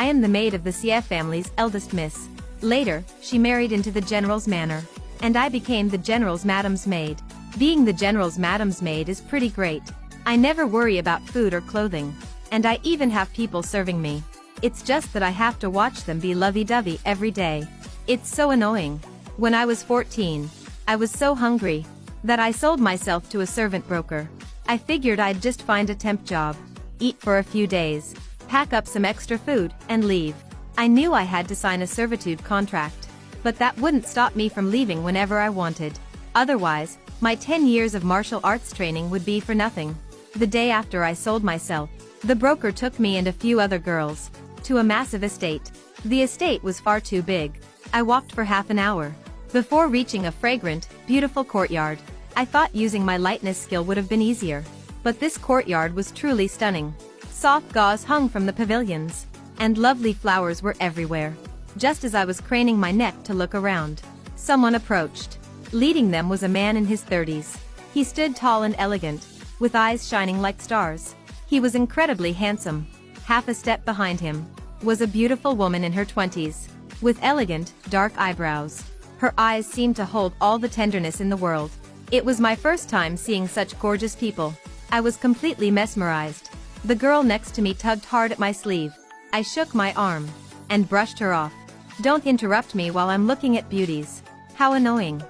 I am the maid of the CF family's eldest miss. Later, she married into the general's manor. And I became the general's madam's maid. Being the general's madam's maid is pretty great. I never worry about food or clothing. And I even have people serving me. It's just that I have to watch them be lovey-dovey every day. It's so annoying. When I was 14, I was so hungry that I sold myself to a servant broker. I figured I'd just find a temp job, eat for a few days, pack up some extra food, and leave. I knew I had to sign a servitude contract, but that wouldn't stop me from leaving whenever I wanted. Otherwise, my 10 years of martial arts training would be for nothing. The day after I sold myself, the broker took me and a few other girls to a massive estate. The estate was far too big. I walked for half an hour before reaching a fragrant, beautiful courtyard. I thought using my lightness skill would have been easier. But this courtyard was truly stunning. Soft gauze hung from the pavilions, and lovely flowers were everywhere. Just as I was craning my neck to look around, someone approached. Leading them was a man in his 30s. He stood tall and elegant, with eyes shining like stars. He was incredibly handsome. Half a step behind him was a beautiful woman in her 20s, with elegant, dark eyebrows. Her eyes seemed to hold all the tenderness in the world. It was my first time seeing such gorgeous people. I was completely mesmerized. The girl next to me tugged hard at my sleeve. I shook my arm and brushed her off. Don't interrupt me while I'm looking at beauties. How annoying.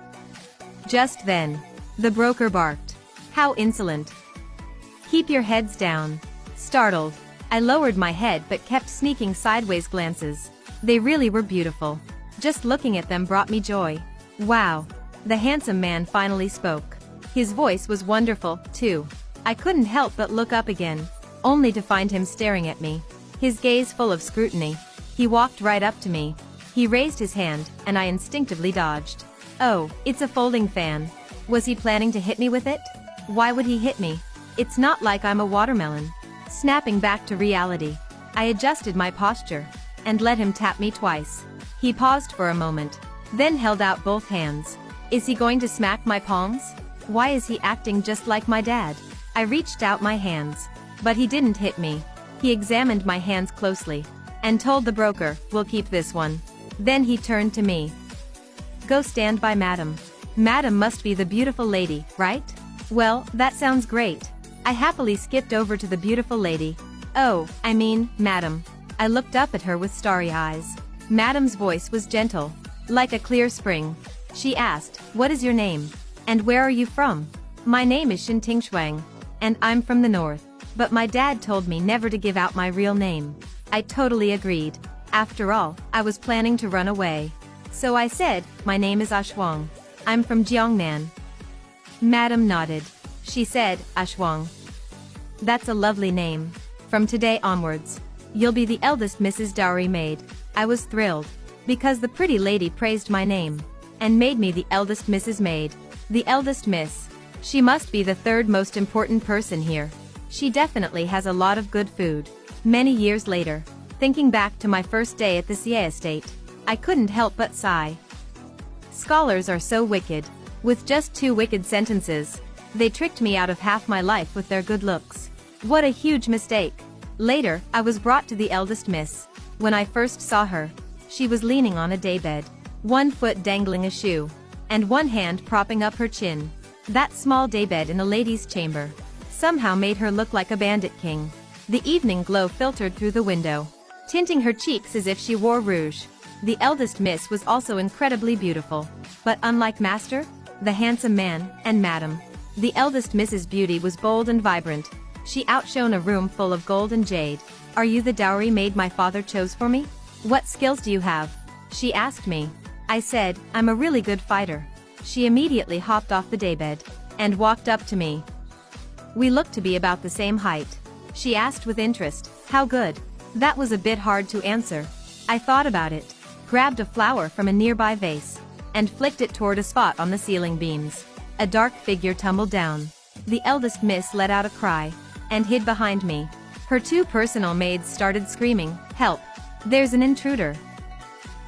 Just then, the broker barked. How insolent. Keep your heads down. Startled, I lowered my head but kept sneaking sideways glances. They really were beautiful. Just looking at them brought me joy. Wow. The handsome man finally spoke. His voice was wonderful, too. I couldn't help but look up again, only to find him staring at me. His gaze full of scrutiny. He walked right up to me. He raised his hand, and I instinctively dodged. Oh, it's a folding fan. Was he planning to hit me with it? Why would he hit me? It's not like I'm a watermelon. Snapping back to reality, I adjusted my posture and let him tap me twice. He paused for a moment, then held out both hands. Is he going to smack my palms? Why is he acting just like my dad? I reached out my hands, but he didn't hit me. He examined my hands closely and told the broker, "We'll keep this one." Then he turned to me. Go stand by Madam. Madam must be the beautiful lady, right? Well, that sounds great. I happily skipped over to the beautiful lady. Oh, I mean, Madam. I looked up at her with starry eyes. Madam's voice was gentle, like a clear spring. She asked, "What is your name? And where are you from?" My name is Shinting Shuang, and I'm from the north. But my dad told me never to give out my real name. I totally agreed. After all, I was planning to run away. So I said, "My name is Ashwang. I'm from Jiangnan." Madam nodded. She said, "Ashwang. That's a lovely name. From today onwards, you'll be the eldest Mrs. Dowry Maid." I was thrilled, because the pretty lady praised my name and made me the eldest Mrs. Maid. The eldest miss. She must be the third most important person here. She definitely has a lot of good food. Many years later, thinking back to my first day at the Xie estate, I couldn't help but sigh. Scholars are so wicked. With just 2 wicked sentences, they tricked me out of half my life with their good looks. What a huge mistake. Later, I was brought to the eldest miss. When I first saw her, she was leaning on a daybed, one foot dangling a shoe, and one hand propping up her chin. That small daybed in a lady's chamber somehow made her look like a bandit king. The evening glow filtered through the window, tinting her cheeks as if she wore rouge. The eldest miss was also incredibly beautiful. But unlike Master, the handsome man, and Madam, the eldest Miss's beauty was bold and vibrant. She outshone a room full of gold and jade. "Are you the dowry maid my father chose for me? What skills do you have?" she asked me. I said, "I'm a really good fighter." She immediately hopped off the daybed and walked up to me. We looked to be about the same height. She asked with interest, "How good?" That was a bit hard to answer. I thought about it, grabbed a flower from a nearby vase, and flicked it toward a spot on the ceiling beams. A dark figure tumbled down. The eldest miss let out a cry and hid behind me. Her 2 personal maids started screaming, "Help! There's an intruder!"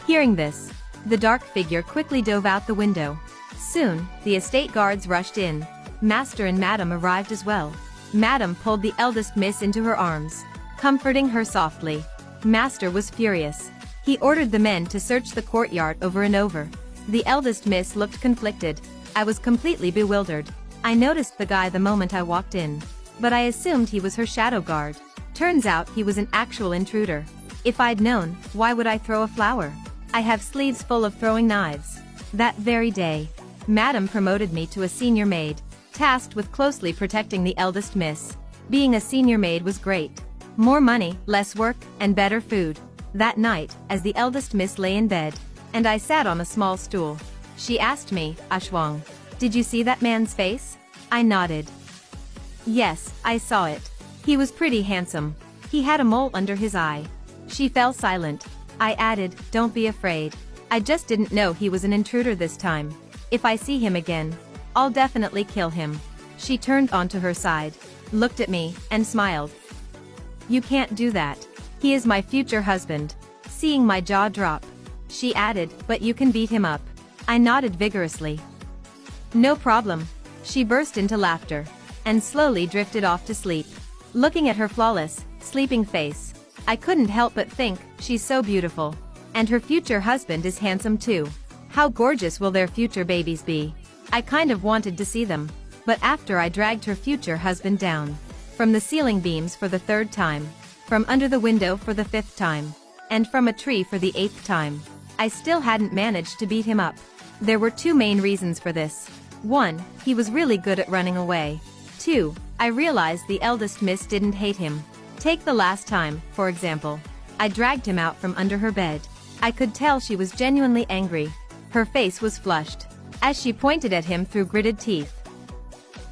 Hearing this, the dark figure quickly dove out the window. Soon, the estate guards rushed in. Master and Madam arrived as well. Madam pulled the eldest miss into her arms, comforting her softly. Master was furious. He ordered the men to search the courtyard over and over. The eldest miss looked conflicted. I was completely bewildered. I noticed the guy the moment I walked in, but I assumed he was her shadow guard. Turns out he was an actual intruder. If I'd known, why would I throw a flower? I have sleeves full of throwing knives. That very day, Madam promoted me to a senior maid, tasked with closely protecting the eldest miss. Being a senior maid was great. More money, less work, and better food. That night, as the eldest miss lay in bed, and I sat on a small stool, she asked me, Ashwang, did you see that man's face? I nodded. Yes, I saw it. He was pretty handsome. He had a mole under his eye. She fell silent. I added, don't be afraid. I just didn't know he was an intruder this time. If I see him again, I'll definitely kill him. She turned onto her side, looked at me, and smiled. You can't do that. He is my future husband. Seeing my jaw drop, she added, but you can beat him up. I nodded vigorously. No problem. She burst into laughter, and slowly drifted off to sleep. Looking at her flawless, sleeping face, I couldn't help but think, she's so beautiful. And her future husband is handsome too. How gorgeous will their future babies be? I kind of wanted to see them. But after I dragged her future husband down from the ceiling beams for the 3rd time, from under the window for the 5th time, and from a tree for the 8th time, I still hadn't managed to beat him up. There were 2 main reasons for this. 1, he was really good at running away. 2, I realized the eldest miss didn't hate him. Take the last time, for example. I dragged him out from under her bed. I could tell she was genuinely angry. Her face was flushed, as she pointed at him through gritted teeth.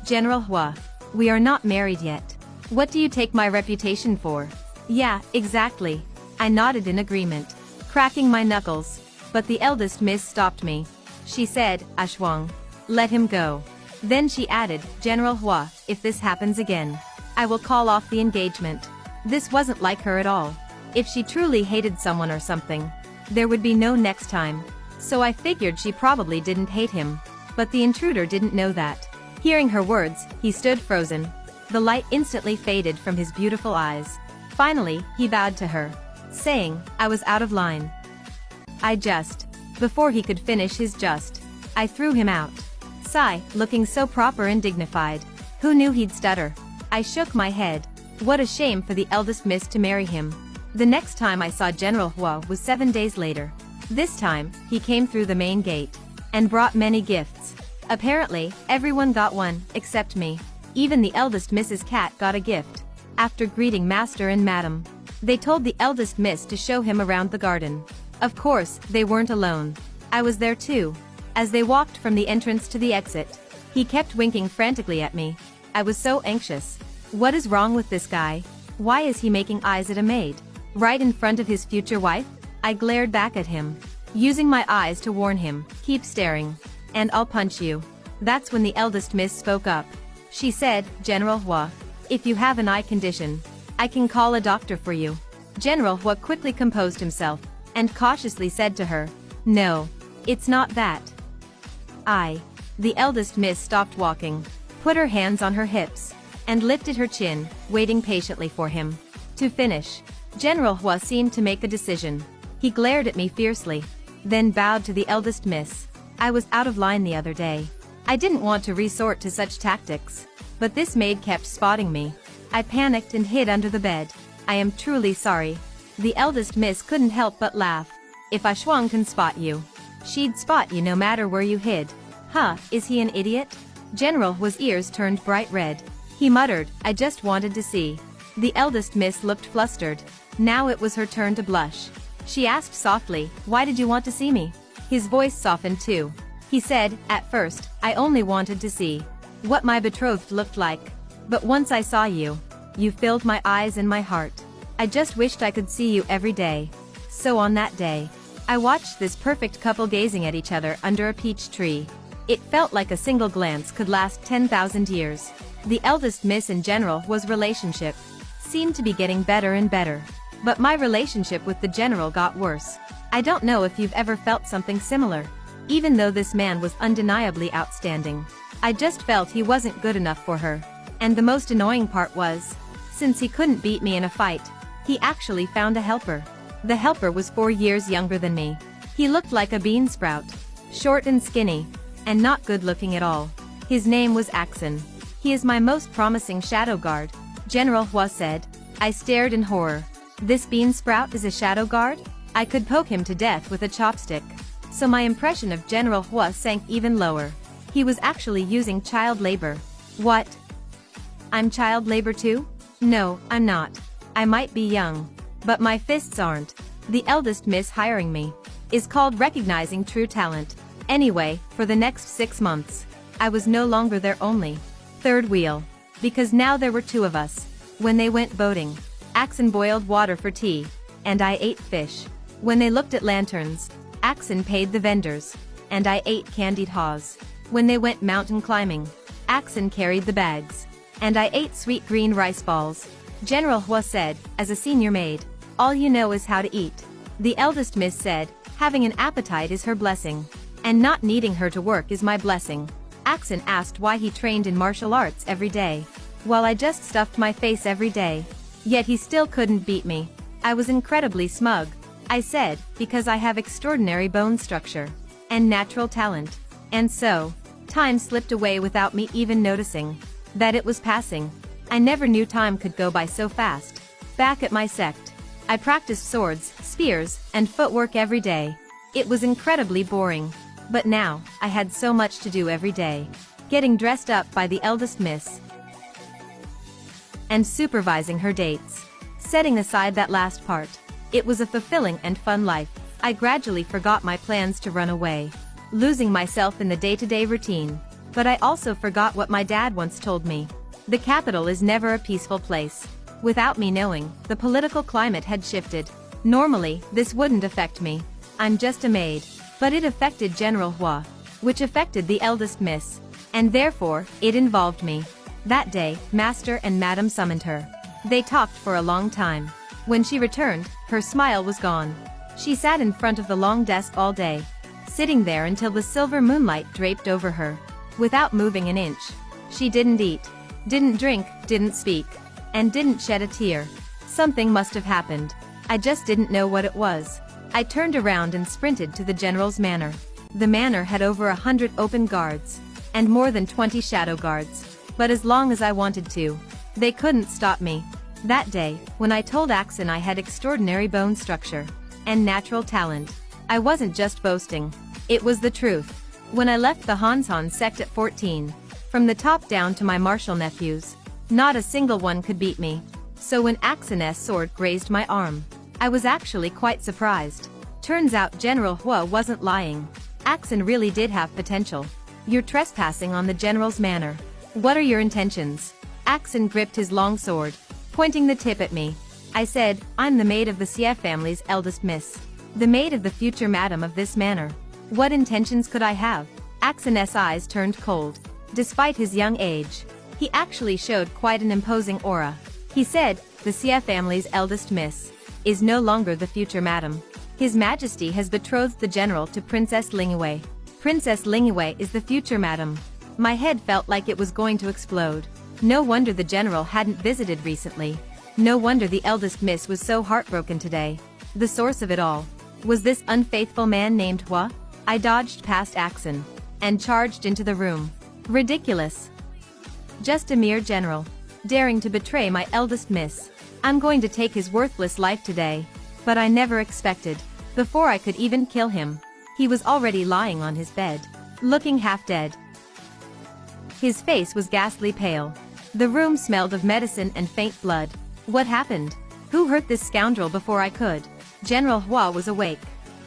General Hua, we are not married yet. What do you take my reputation for? Yeah, exactly. I nodded in agreement, cracking my knuckles. But the eldest miss stopped me. She said, Ashwang, let him go. Then she added, General Hua, if this happens again, I will call off the engagement. This wasn't like her at all. If she truly hated someone or something, there would be no next time. So I figured she probably didn't hate him. But the intruder didn't know that. Hearing her words, he stood frozen. The light instantly faded from his beautiful eyes. Finally, he bowed to her, saying, I was out of line. Before he could finish his I threw him out. Sigh, looking so proper and dignified. Who knew he'd stutter? I shook my head. What a shame for the eldest miss to marry him. The next time I saw General Hua was 7 days later. This time, he came through the main gate, and brought many gifts. Apparently, everyone got one, except me. Even the eldest Mrs. Cat got a gift. After greeting Master and Madam, they told the eldest miss to show him around the garden. Of course, they weren't alone. I was there too. As they walked from the entrance to the exit, he kept winking frantically at me. I was so anxious. What is wrong with this guy? Why is he making eyes at a maid? Right in front of his future wife? I glared back at him, using my eyes to warn him, keep staring, and I'll punch you. That's when the eldest miss spoke up. She said, General Hua, if you have an eye condition, I can call a doctor for you. General Hua quickly composed himself, and cautiously said to her, no, it's not that. The eldest miss stopped walking, put her hands on her hips, and lifted her chin, waiting patiently for him to finish. General Hua seemed to make a decision. He glared at me fiercely, then bowed to the eldest miss. I was out of line the other day. I didn't want to resort to such tactics, but this maid kept spotting me. I panicked and hid under the bed. I am truly sorry. The eldest miss couldn't help but laugh. If Ashwang can spot you, she'd spot you no matter where you hid. Huh, is he an idiot? General Hua's ears turned bright red. He muttered, I just wanted to see. The eldest miss looked flustered. Now it was her turn to blush. She asked softly, why did you want to see me? His voice softened too. He said, at first, I only wanted to see what my betrothed looked like. But once I saw you, you filled my eyes and my heart. I just wished I could see you every day. So on that day, I watched this perfect couple gazing at each other under a peach tree. It felt like a single glance could last 10,000 years. The eldest miss and General Hua's relationship seemed to be getting better and better. But my relationship with the general got worse. I don't know if you've ever felt something similar. Even though this man was undeniably outstanding, I just felt he wasn't good enough for her. And the most annoying part was, since he couldn't beat me in a fight, He actually found a helper. The helper was 4 years younger than me. He looked like a bean sprout. Short and skinny. And not good looking at all. His name was Axon. He is my most promising shadow guard, General Hua said. I stared in horror. This bean sprout is a shadow guard? I could poke him to death with a chopstick. So my impression of General Hua sank even lower. He was actually using child labor. What? I'm child labor too? No, I'm not. I might be young. But my fists aren't. The eldest miss hiring me is called recognizing true talent. Anyway, for the next 6 months, I was no longer their only third wheel. Because now there were 2 of us. When they went boating, Axon boiled water for tea, and I ate fish. When they looked at lanterns, Axon paid the vendors, and I ate candied haws. When they went mountain climbing, Axon carried the bags, and I ate sweet green rice balls. General Hua said, as a senior maid, all you know is how to eat. The eldest miss said, having an appetite is her blessing, and not needing her to work is my blessing. Axon asked why he trained in martial arts every day, while I just stuffed my face every day. Yet he still couldn't beat me. I was incredibly smug. I said, because I have extraordinary bone structure and natural talent. And so, time slipped away without me even noticing that it was passing. I never knew time could go by so fast. Back at my sect, I practiced swords, spears, and footwork every day. It was incredibly boring. But now, I had so much to do every day. Getting dressed up by the eldest miss, and supervising her dates. Setting aside that last part, it was a fulfilling and fun life. I gradually forgot my plans to run away, losing myself in the day-to-day routine. But I also forgot what my dad once told me. The capital is never a peaceful place. Without me knowing, the political climate had shifted. Normally, this wouldn't affect me. I'm just a maid. But it affected General Hua, which affected the eldest miss. And therefore, it involved me. That day, Master and Madam summoned her. They talked for a long time. When she returned, her smile was gone. She sat in front of the long desk all day, sitting there until the silver moonlight draped over her, without moving an inch. She didn't eat, didn't drink, didn't speak, and didn't shed a tear. Something must have happened. I just didn't know what it was. I turned around and sprinted to the general's manor. The manor had over 100 open guards, and more than 20 shadow guards. But as long as I wanted to, they couldn't stop me. That day, when I told Axon I had extraordinary bone structure and natural talent, I wasn't just boasting. It was the truth. When I left the Han sect at 14, from the top down to my martial nephews, not a single one could beat me. So when Axon's sword grazed my arm, I was actually quite surprised. Turns out General Hua wasn't lying. Axon really did have potential. You're trespassing on the general's manor. What are your intentions? Axon gripped his long sword, pointing the tip at me. I said, I'm the maid of the CF family's eldest miss. The maid of the future madam of this manor. What intentions could I have? Axon's eyes turned cold. Despite his young age, he actually showed quite an imposing aura. He said, the CF family's eldest miss is no longer the future madam. His Majesty has betrothed the general to Princess Lingyue. Princess Lingyue is the future madam. My head felt like it was going to explode. No wonder the general hadn't visited recently. No wonder the eldest miss was so heartbroken today. The source of it all was this unfaithful man named Hua. I dodged past Axon and charged into the room. Ridiculous. Just a mere general, daring to betray my eldest miss. I'm going to take his worthless life today. But I never expected. Before I could even kill him, he was already lying on his bed, looking half dead. His face was ghastly pale. The room smelled of medicine and faint blood. What happened? Who hurt this scoundrel before I could? General Hua was awake.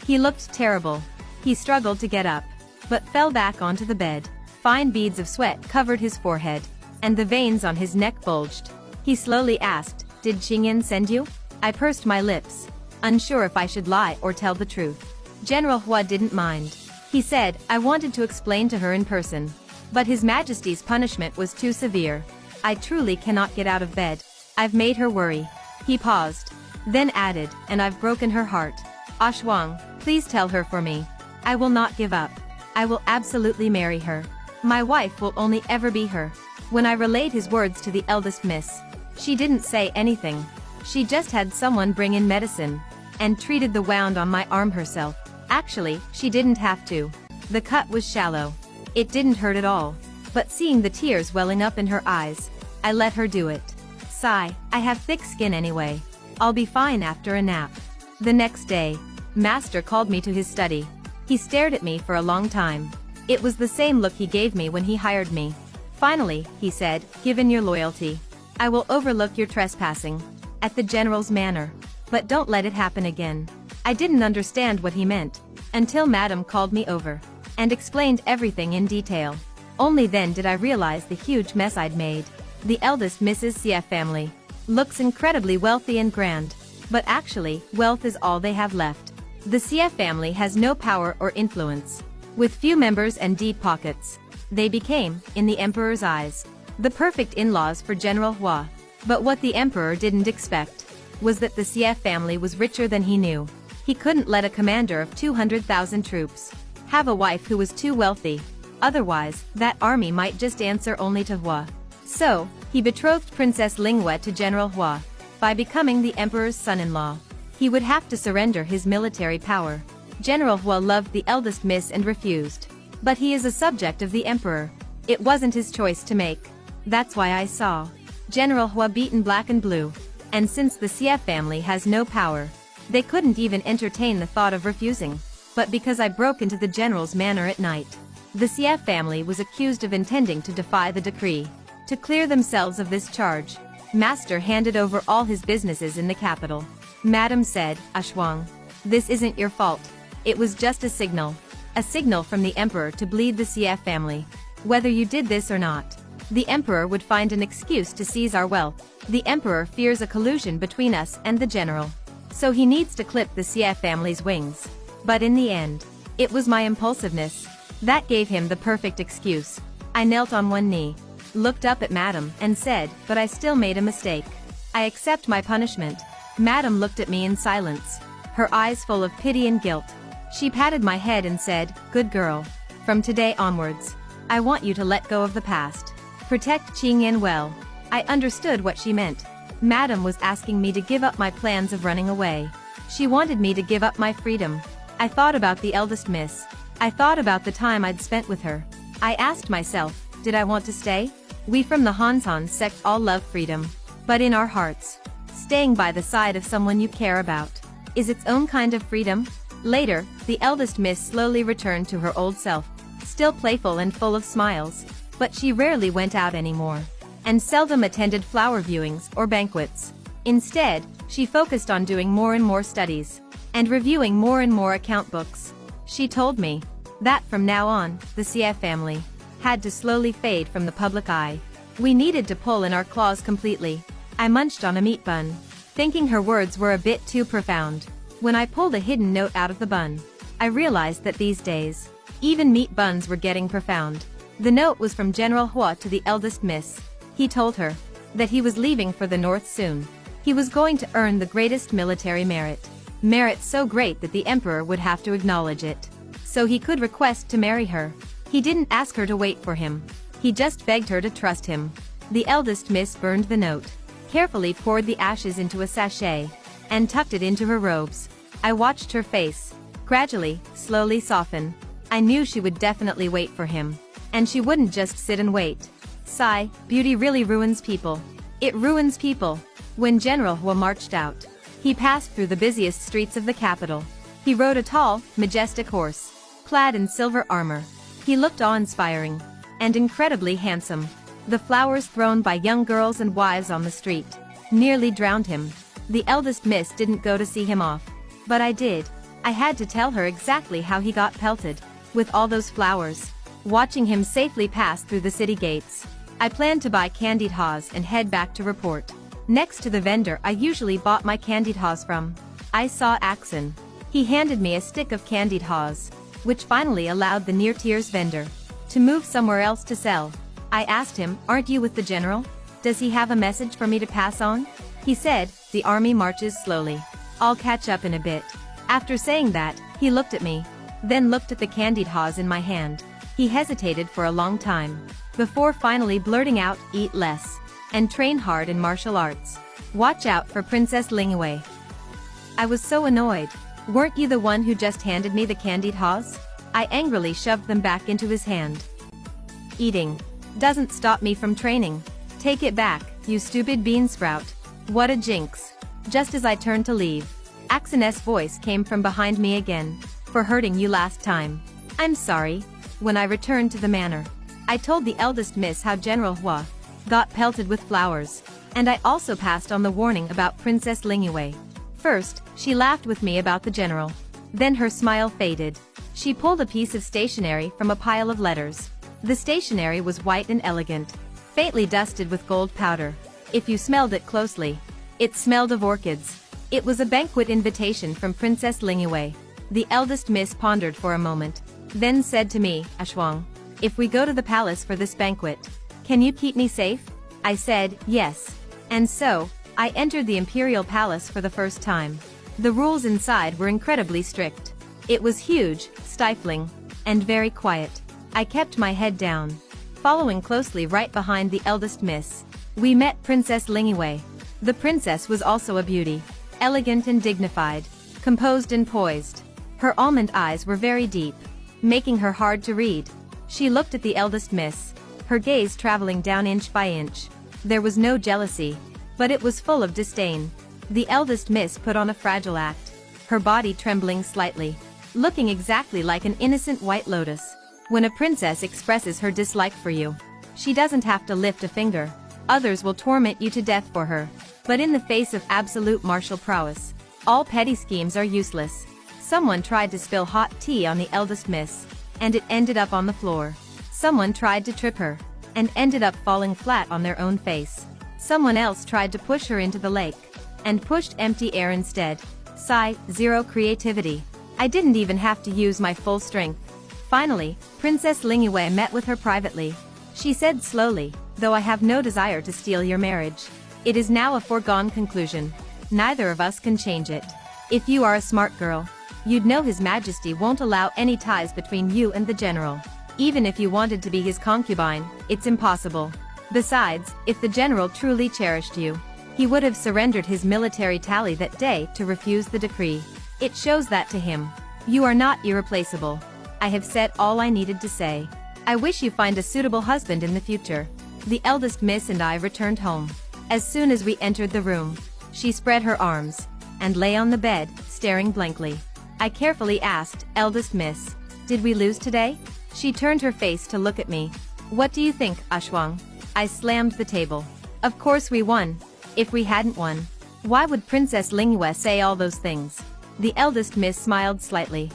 He looked terrible. He struggled to get up, but fell back onto the bed. Fine beads of sweat covered his forehead, and the veins on his neck bulged. He slowly asked, did Qingyan send you? I pursed my lips, unsure if I should lie or tell the truth. General Hua didn't mind. He said, I wanted to explain to her in person. But His Majesty's punishment was too severe. I truly cannot get out of bed. I've made her worry. He paused, then added, and I've broken her heart. Shuang, please tell her for me. I will not give up. I will absolutely marry her. My wife will only ever be her. When I relayed his words to the eldest miss, she didn't say anything. She just had someone bring in medicine and treated the wound on my arm herself. Actually, she didn't have to. The cut was shallow. It didn't hurt at all. But seeing the tears welling up in her eyes, I let her do it. Sigh, I have thick skin anyway. I'll be fine after a nap. The next day, Master called me to his study. He stared at me for a long time. It was the same look he gave me when he hired me. Finally, he said, given your loyalty, I will overlook your trespassing at the general's manor. But don't let it happen again. I didn't understand what he meant until Madam called me over and explained everything in detail. Only then did I realize the huge mess I'd made. The eldest Mrs. CF family looks incredibly wealthy and grand, but actually, wealth is all they have left. The CF family has no power or influence. With few members and deep pockets, they became, in the emperor's eyes, the perfect in-laws for General Hua. But what the emperor didn't expect was that the CF family was richer than he knew. He couldn't let a commander of 200,000 troops have a wife who was too wealthy. Otherwise, that army might just answer only to Hua. So, he betrothed Princess Linghua to General Hua. By becoming the emperor's son-in-law, he would have to surrender his military power. General Hua loved the eldest miss and refused. But he is a subject of the emperor. It wasn't his choice to make. That's why I saw General Hua beaten black and blue. And since the CF family has no power, they couldn't even entertain the thought of refusing. But because I broke into the general's manor at night, the CF family was accused of intending to defy the decree. To clear themselves of this charge, Master handed over all his businesses in the capital. Madam said, Ashwang, this isn't your fault. It was just a signal. A signal from the emperor to bleed the CF family. Whether you did this or not, the emperor would find an excuse to seize our wealth. The emperor fears a collusion between us and the general. So he needs to clip the CF family's wings. But in the end, it was my impulsiveness that gave him the perfect excuse. I knelt on one knee, looked up at Madam, and said, but I still made a mistake. I accept my punishment. Madam looked at me in silence, her eyes full of pity and guilt. She patted my head and said, good girl. From today onwards, I want you to let go of the past. Protect Qingyan well. I understood what she meant. Madam was asking me to give up my plans of running away. She wanted me to give up my freedom. I thought about the eldest miss. I thought about the time I'd spent with her. I asked myself, did I want to stay? We from the Hansan sect all love freedom. But in our hearts, staying by the side of someone you care about is its own kind of freedom. Later, the eldest miss slowly returned to her old self, still playful and full of smiles, but she rarely went out anymore, and seldom attended flower viewings or banquets. Instead, she focused on doing more and more studies, and reviewing more and more account books. She told me that from now on, the CF family had to slowly fade from the public eye. We needed to pull in our claws completely. I munched on a meat bun, thinking her words were a bit too profound. When I pulled a hidden note out of the bun, I realized that these days, even meat buns were getting profound. The note was from General Hua to the eldest miss. He told her that he was leaving for the north soon. He was going to earn the greatest military merit. Merit so great that the emperor would have to acknowledge it. So he could request to marry her. He didn't ask her to wait for him. He just begged her to trust him. The eldest miss burned the note, carefully poured the ashes into a sachet, and tucked it into her robes. I watched her face gradually, slowly soften. I knew she would definitely wait for him. And she wouldn't just sit and wait. Sigh, beauty really ruins people. It ruins people. When General Hua marched out, he passed through the busiest streets of the capital. He rode a tall, majestic horse, clad in silver armor. He looked awe-inspiring and incredibly handsome. The flowers thrown by young girls and wives on the street nearly drowned him. The eldest miss didn't go to see him off, but I did. I had to tell her exactly how he got pelted with all those flowers. Watching him safely pass through the city gates, I planned to buy candied haws and head back to report. Next to the vendor I usually bought my candied haws from, I saw Axon. He handed me a stick of candied haws, which finally allowed the near-tears vendor to move somewhere else to sell. I asked him, aren't you with the general? Does he have a message for me to pass on? He said, the army marches slowly. I'll catch up in a bit. After saying that, he looked at me, then looked at the candied haws in my hand. He hesitated for a long time, before finally blurting out, eat less, and train hard in martial arts. Watch out for Princess Lingwei. I was so annoyed. Weren't you the one who just handed me the candied haws? I angrily shoved them back into his hand. Eating doesn't stop me from training. Take it back, you stupid bean sprout. What a jinx. Just as I turned to leave, Axon's voice came from behind me again. For hurting you last time. I'm sorry. When I returned to the manor, I told the eldest miss how General Hua got pelted with flowers, and I also passed on the warning about Princess Lingwei. First, she laughed with me about the general. Then her smile faded. She pulled a piece of stationery from a pile of letters. The stationery was white and elegant, faintly dusted with gold powder. If you smelled it closely, it smelled of orchids. It was a banquet invitation from Princess Lingwei. The eldest miss pondered for a moment, then said to me, Ashwang, if we go to the palace for this banquet, can you keep me safe? I said, yes. And so, I entered the imperial palace for the first time. The rules inside were incredibly strict. It was huge, stifling, and very quiet. I kept my head down, following closely right behind the eldest miss. We met Princess Lingwei. The princess was also a beauty, elegant and dignified, composed and poised. Her almond eyes were very deep, making her hard to read. She looked at the eldest miss, her gaze traveling down inch by inch. There was no jealousy, but it was full of disdain. The eldest miss put on a fragile act, her body trembling slightly, looking exactly like an innocent white lotus. When a princess expresses her dislike for you, she doesn't have to lift a finger. Others will torment you to death for her. But in the face of absolute martial prowess, all petty schemes are useless. Someone tried to spill hot tea on the eldest miss, and it ended up on the floor. Someone tried to trip her, and ended up falling flat on their own face. Someone else tried to push her into the lake, and pushed empty air instead. Sigh, zero creativity. I didn't even have to use my full strength. Finally, Princess Lingwei met with her privately. She said slowly, though I have no desire to steal your marriage. It is now a foregone conclusion. Neither of us can change it. If you are a smart girl, you'd know His Majesty won't allow any ties between you and the general. Even if you wanted to be his concubine, it's impossible. Besides, if the general truly cherished you, he would have surrendered his military tally that day to refuse the decree. It shows that to him. You are not irreplaceable. I have said all I needed to say. I wish you find a suitable husband in the future. The eldest miss and I returned home. As soon as we entered the room, she spread her arms, and lay on the bed, staring blankly. I carefully asked, eldest miss, did we lose today? She turned her face to look at me. What do you think, Ashwang? I slammed the table. Of course we won. If we hadn't won, why would Princess Lingwei say all those things? The eldest miss smiled slightly.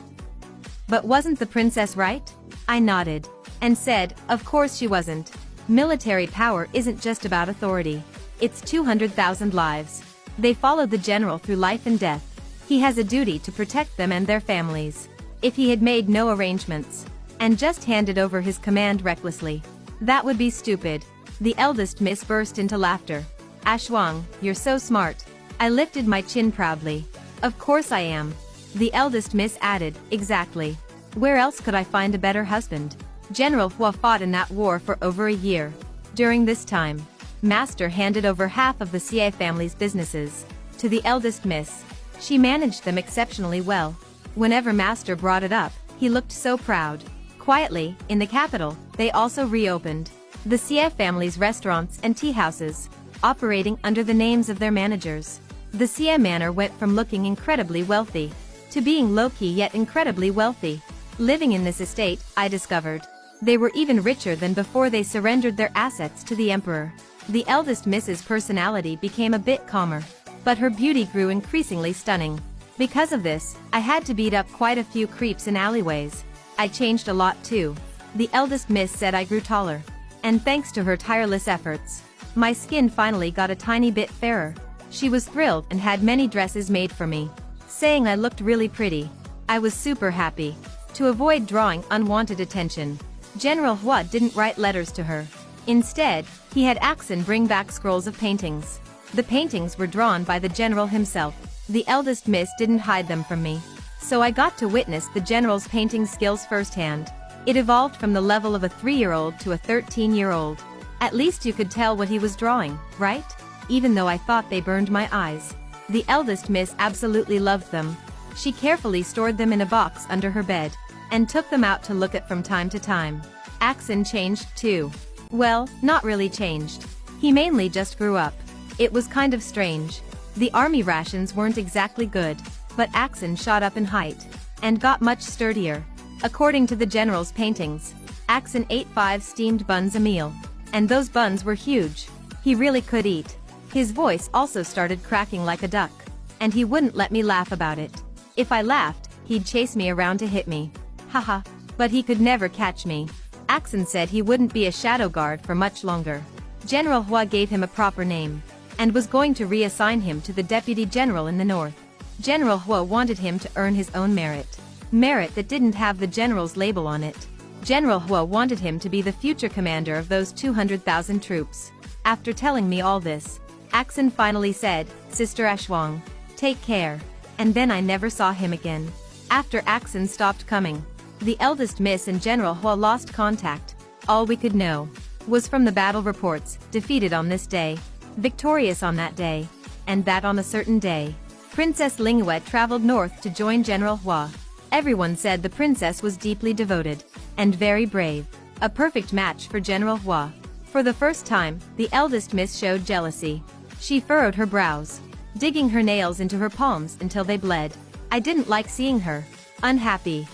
But wasn't the princess right? I nodded, and said, of course she wasn't. Military power isn't just about authority. It's 200,000 lives. They follow the general through life and death. He has a duty to protect them and their families. If he had made no arrangements, and just handed over his command recklessly, that would be stupid. The eldest miss burst into laughter. Ashwang, you're so smart. I lifted my chin proudly. Of course I am. The eldest miss added, exactly. Where else could I find a better husband? General Hua fought in that war for over a year. During this time, Master handed over half of the Xie family's businesses to the eldest miss. She managed them exceptionally well. Whenever Master brought it up, he looked so proud. Quietly, in the capital, they also reopened the Xie family's restaurants and tea houses, operating under the names of their managers. The Xie manor went from looking incredibly wealthy to being low-key yet incredibly wealthy. Living in this estate, I discovered, they were even richer than before they surrendered their assets to the emperor. The eldest miss's personality became a bit calmer, but her beauty grew increasingly stunning. Because of this, I had to beat up quite a few creeps in alleyways. I changed a lot too. The eldest miss said I grew taller. And thanks to her tireless efforts, my skin finally got a tiny bit fairer. She was thrilled and had many dresses made for me, saying I looked really pretty. I was super happy. To avoid drawing unwanted attention, General Hua didn't write letters to her. Instead, he had Axon bring back scrolls of paintings. The paintings were drawn by the general himself. The eldest miss didn't hide them from me, so I got to witness the general's painting skills firsthand. It evolved from the level of a 3-year-old to a 13-year-old. At least you could tell what he was drawing, right? even though I thought they burned my eyes. The eldest miss absolutely loved them. She carefully stored them in a box under her bed, and took them out to look at from time to time. Axon changed too. Well, not really changed. He mainly just grew up. It was kind of strange. The army rations weren't exactly good, but Axon shot up in height, and got much sturdier. According to the general's paintings, Axon ate 5 steamed buns a meal. And those buns were huge. He really could eat. His voice also started cracking like a duck, and he wouldn't let me laugh about it. If I laughed, he'd chase me around to hit me. Haha, but he could never catch me. Axon said he wouldn't be a shadow guard for much longer. General Hua gave him a proper name, and was going to reassign him to the deputy general in the north. General Hua wanted him to earn his own merit. Merit that didn't have the general's label on it. General Hua wanted him to be the future commander of those 200,000 troops. After telling me all this, Axon finally said, "Sister Ashwang, take care." And then I never saw him again. After Axon stopped coming, the eldest miss and General Hua lost contact. All we could know was from the battle reports, defeated on this day, victorious on that day, and that on a certain day, Princess Linguet traveled north to join General Hua. Everyone said the princess was deeply devoted, and very brave, a perfect match for General Hua. For the first time, the eldest miss showed jealousy. She furrowed her brows, digging her nails into her palms until they bled. I didn't like seeing her unhappy.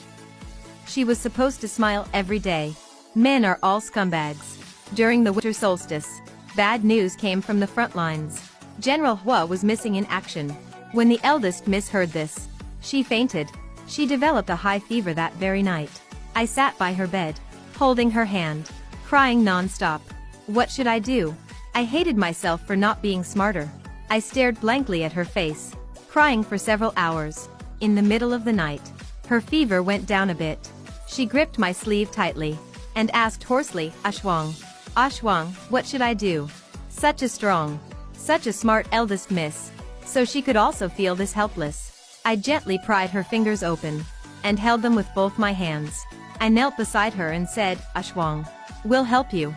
She was supposed to smile every day. Men are all scumbags. During the winter solstice, bad news came from the front lines. General Hua was missing in action. When the eldest miss heard this, she fainted. She developed a high fever that very night. I sat by her bed, holding her hand, crying non-stop. What should I do? I hated myself for not being smarter. I stared blankly at her face, crying for several hours. In the middle of the night, her fever went down a bit. She gripped my sleeve tightly, and asked hoarsely, "Ashwang, Ashwang, what should I do?" Such a strong, such a smart eldest miss. So she could also feel this helpless. I gently pried her fingers open, and held them with both my hands. I knelt beside her and said, "Ashwang, we'll help you.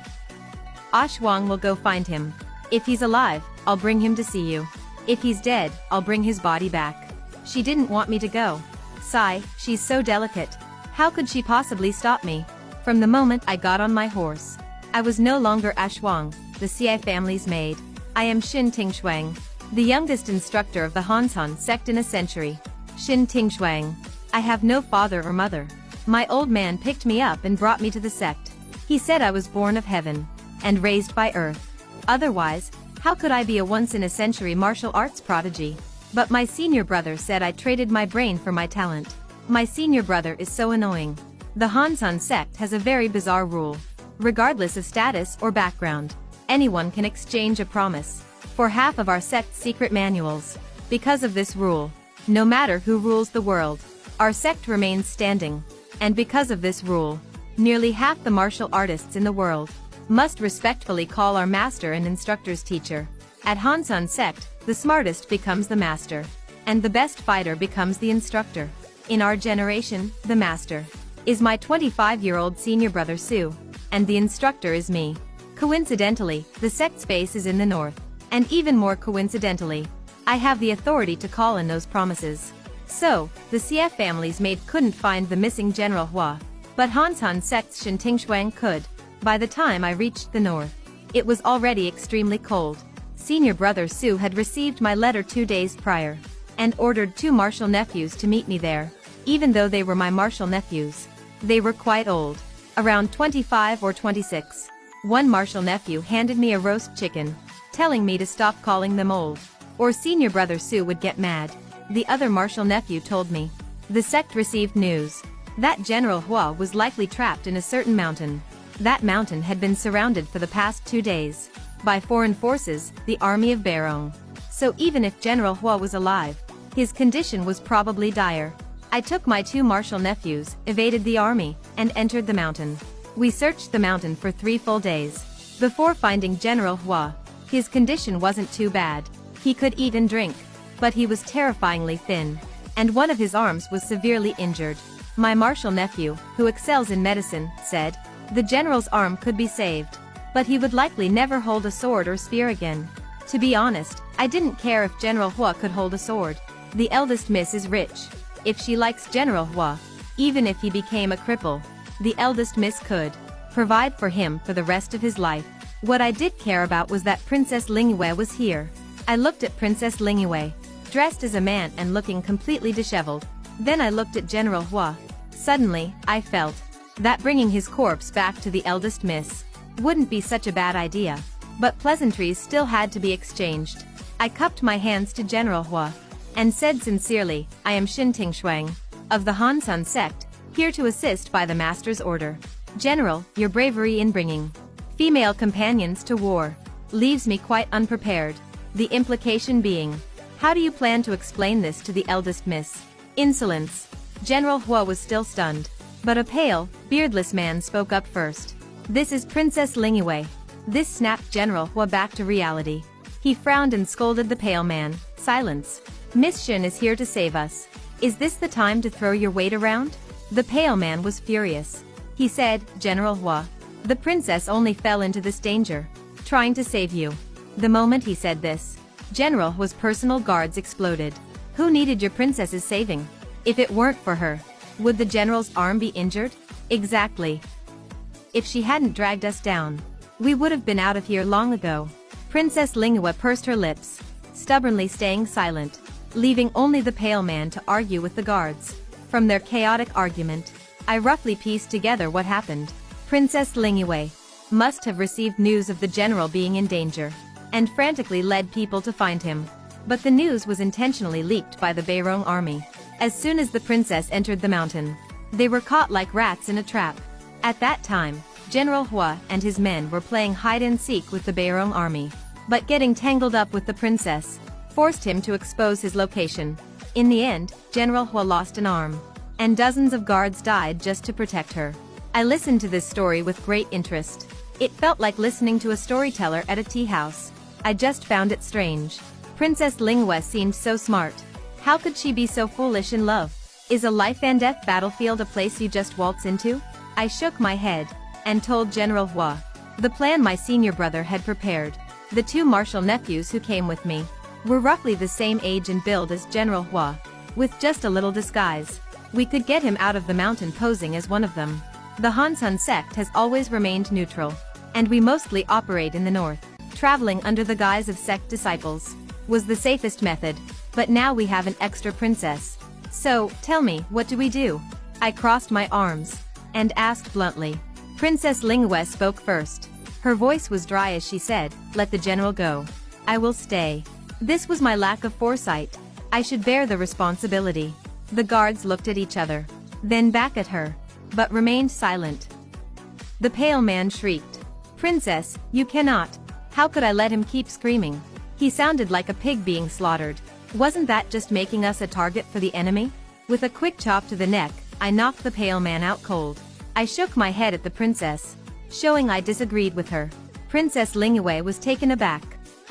Ashwang will go find him. If he's alive, I'll bring him to see you. If he's dead, I'll bring his body back." She didn't want me to go. Sigh, she's so delicate. How could she possibly stop me? From the moment I got on my horse, I was no longer Ashwang, the Xie family's maid. I am Xin Tingshuang, the youngest instructor of the Hansan sect in a century. Xin Tingshuang. I have no father or mother. My old man picked me up and brought me to the sect. He said I was born of heaven, and raised by earth. Otherwise, how could I be a once-in-a-century martial arts prodigy? But my senior brother said I traded my brain for my talent. My senior brother is so annoying. The Hansan sect has a very bizarre rule. Regardless of status or background, anyone can exchange a promise for half of our sect's secret manuals. Because of this rule, no matter who rules the world, our sect remains standing. And because of this rule, nearly half the martial artists in the world must respectfully call our master and instructor's teacher. At Hansan sect, the smartest becomes the master, and the best fighter becomes the instructor. In our generation, the master is my 25-year-old senior brother Su, and the instructor is me. Coincidentally, the sect's base is in the north, and even more coincidentally, I have the authority to call in those promises. So, the CF family's maid couldn't find the missing General Hua, but Hansan sect's Shin Tingshuang could. By the time I reached the north, it was already extremely cold. Senior brother Su had received my letter 2 days prior, and ordered 2 martial nephews to meet me there. Even though they were my martial nephews, they were quite old, around 25 or 26. One martial nephew handed me a roast chicken, telling me to stop calling them old, or senior brother Su would get mad. The other martial nephew told me the sect received news that General Hua was likely trapped in a certain mountain. That mountain had been surrounded for the past 2 days by foreign forces, the army of Barong. So even if General Hua was alive, his condition was probably dire. I took my 2 martial nephews, evaded the army, and entered the mountain. We searched the mountain for 3 full days before finding General Hua. His condition wasn't too bad. He could eat and drink, but he was terrifyingly thin, and one of his arms was severely injured. My martial nephew, who excels in medicine, said the general's arm could be saved, but he would likely never hold a sword or spear again. To be honest, I didn't care if General Hua could hold a sword. The eldest miss is rich. If she likes General Hua, even if he became a cripple, the eldest miss could provide for him for the rest of his life. What I did care about was that Princess Lingyue was here. I looked at Princess Lingyue, dressed as a man and looking completely disheveled. Then I looked at General Hua. Suddenly, I felt that bringing his corpse back to the eldest miss wouldn't be such a bad idea. But pleasantries still had to be exchanged. I cupped my hands to General Hua and said sincerely, I am Xin Tingshuang, of the Han Sun sect, here to assist by the master's order. General, your bravery in bringing female companions to war leaves me quite unprepared. The implication being, how do you plan to explain this to the eldest miss? Insolence. General Hua was still stunned, but a pale, beardless man spoke up first. This is Princess Lingyue. This snapped General Hua back to reality. He frowned and scolded the pale man. Silence. Miss Xin is here to save us. Is this the time to throw your weight around? The pale man was furious. He said, General Hua, the princess only fell into this danger, trying to save you. The moment he said this, General Hua's personal guards exploded. Who needed your princess's saving? If it weren't for her, would the general's arm be injured? Exactly. If she hadn't dragged us down, we would have been out of here long ago. Princess Lingyue pursed her lips, stubbornly staying silent, leaving only the pale man to argue with the guards. From their chaotic argument, I roughly pieced together what happened. Princess Lingyue must have received news of the general being in danger, and frantically led people to find him. But the news was intentionally leaked by the Beirong army. As soon as the princess entered the mountain, they were caught like rats in a trap. At that time, General Hua and his men were playing hide-and-seek with the Beirong army, but getting tangled up with the princess forced him to expose his location. In the end, General Hua lost an arm, and dozens of guards died just to protect her. I listened to this story with great interest. It felt like listening to a storyteller at a tea house. I just found it strange. Princess Lingyue seemed so smart. How could she be so foolish in love? Is a life and death battlefield a place you just waltz into? I shook my head and told General Hua the plan my senior brother had prepared. The two martial nephews who came with me were roughly the same age and build as General Hua. With just a little disguise, we could get him out of the mountain posing as one of them. The Han Sun sect has always remained neutral, and we mostly operate in the north. Traveling under the guise of sect disciples was the safest method, but now we have an extra princess. So, tell me, what do we do? I crossed my arms and asked bluntly. Princess Lingyue spoke first. Her voice was dry as she said, let the general go. I will stay. This was my lack of foresight. I should bear the responsibility. The guards looked at each other, then back at her, but remained silent. The pale man shrieked. Princess, you cannot. How could I let him keep screaming? He sounded like a pig being slaughtered. Wasn't that just making us a target for the enemy? With a quick chop to the neck, I knocked the pale man out cold. I shook my head at the princess, showing I disagreed with her. Princess Lingyue was taken aback.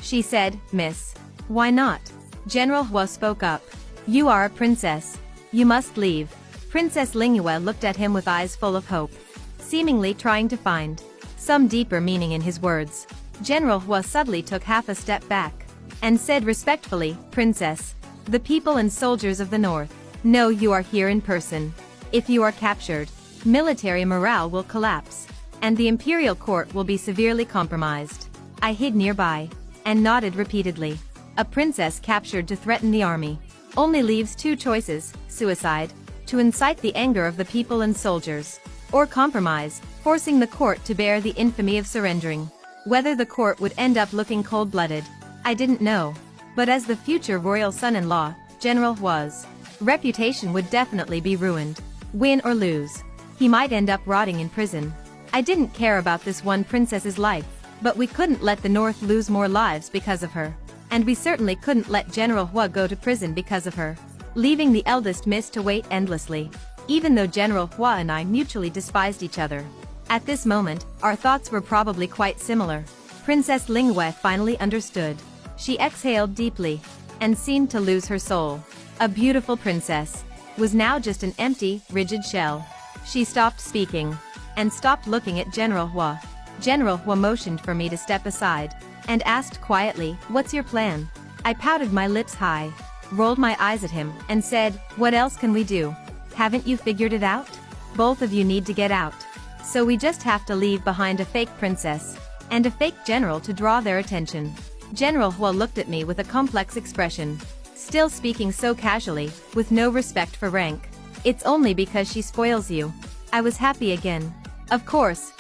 She said, Miss, why not? General Hua spoke up. You are a princess. You must leave. Princess Lingyue looked at him with eyes full of hope, seemingly trying to find some deeper meaning in his words. General Hua suddenly took half a step back and said respectfully, Princess, the people and soldiers of the north know you are here in person. If you are captured, military morale will collapse, and the imperial court will be severely compromised. I hid nearby and nodded repeatedly. A princess captured to threaten the army only leaves two choices: suicide, to incite the anger of the people and soldiers, or compromise, forcing the court to bear the infamy of surrendering. Whether the court would end up looking cold-blooded, I didn't know. But as the future royal son-in-law, General Hua's reputation would definitely be ruined. Win or lose, he might end up rotting in prison. I didn't care about this one princess's life, but we couldn't let the North lose more lives because of her. And we certainly couldn't let General Hua go to prison because of her, leaving the eldest miss to wait endlessly, even though General Hua and I mutually despised each other. At this moment, our thoughts were probably quite similar. Princess Lingyue finally understood. She exhaled deeply and seemed to lose her soul. A beautiful princess was now just an empty, rigid shell. She stopped speaking and stopped looking at General Hua. General Hua motioned for me to step aside, and asked quietly, "What's your plan?" I pouted my lips high, rolled my eyes at him, and said, "What else can we do? Haven't you figured it out? Both of you need to get out. So we just have to leave behind a fake princess and a fake general to draw their attention." General Hua looked at me with a complex expression, still speaking so casually, with no respect for rank. "It's only because she spoils you." I was happy again. Of course.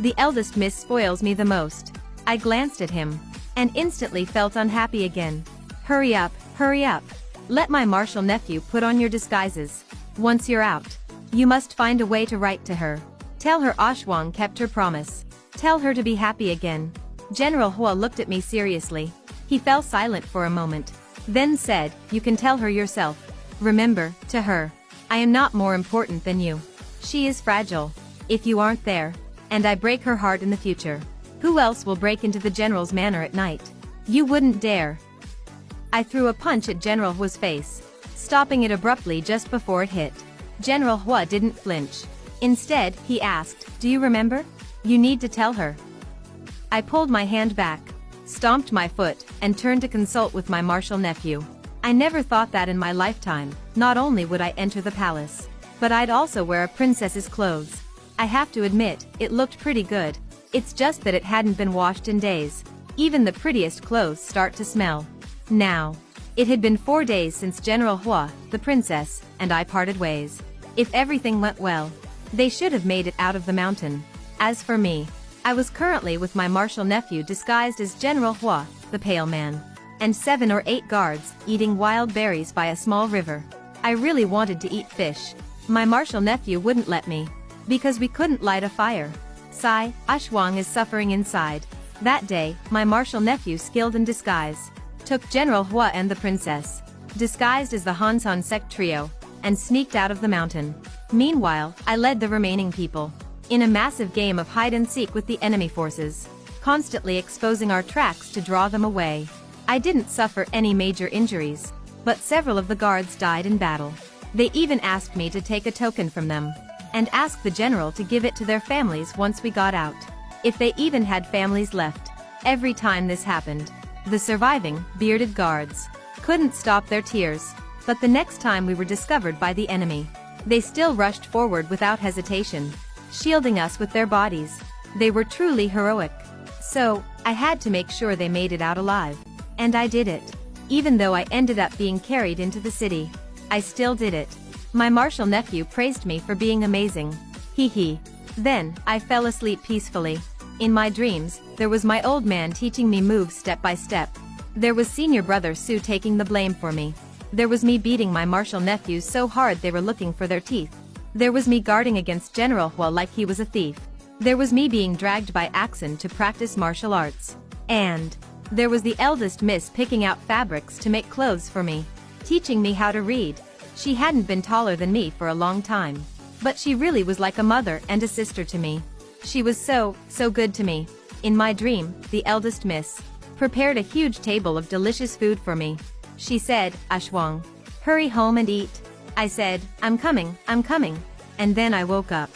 The eldest miss spoils me the most. I glanced at him, and instantly felt unhappy again. Hurry up, hurry up. Let my martial nephew put on your disguises. Once you're out, you must find a way to write to her. Tell her Ashwang kept her promise. Tell her to be happy again. General Hua looked at me seriously. He fell silent for a moment, then said, "You can tell her yourself. Remember, to her, I am not more important than you. She is fragile. If you aren't there, and I break her heart in the future, who else will break into the general's manor at night? You wouldn't dare." I threw a punch at General Hua's face, stopping it abruptly just before it hit. General Hua didn't flinch. Instead, he asked, "Do you remember? You need to tell her." I pulled my hand back, stomped my foot, and turned to consult with my martial nephew. I never thought that in my lifetime, not only would I enter the palace, but I'd also wear a princess's clothes. I have to admit, it looked pretty good. It's just that it hadn't been washed in days. Even the prettiest clothes start to smell. Now, it had been 4 days since General Hua, the princess, and I parted ways. If everything went well, they should have made it out of the mountain. As for me, I was currently with my martial nephew disguised as General Hua, the Pale Man, and 7 or 8 guards, eating wild berries by a small river. I really wanted to eat fish. My martial nephew wouldn't let me, because we couldn't light a fire. Sigh, Ashwang is suffering inside. That day, my martial nephew, skilled in disguise, took General Hua and the princess, disguised as the Hansan sect trio, and sneaked out of the mountain. Meanwhile, I led the remaining people in a massive game of hide-and-seek with the enemy forces, constantly exposing our tracks to draw them away. I didn't suffer any major injuries, but several of the guards died in battle. They even asked me to take a token from them, and ask the general to give it to their families once we got out, if they even had families left. Every time this happened, the surviving, bearded guards couldn't stop their tears, but the next time we were discovered by the enemy, they still rushed forward without hesitation, shielding us with their bodies. They were truly heroic. So, I had to make sure they made it out alive. And I did it. Even though I ended up being carried into the city, I still did it. My martial nephew praised me for being amazing. Hee hee. Then, I fell asleep peacefully. In my dreams, there was my old man teaching me moves step by step. There was senior brother Su taking the blame for me. There was me beating my martial nephews so hard they were looking for their teeth. There was me guarding against General Hua like he was a thief. There was me being dragged by Axon to practice martial arts. And there was the eldest miss picking out fabrics to make clothes for me, teaching me how to read. She hadn't been taller than me for a long time, but she really was like a mother and a sister to me. She was so good to me. In my dream, the eldest miss prepared a huge table of delicious food for me. She said, "Ashwang, hurry home and eat." I said, I'm coming," and then I woke up.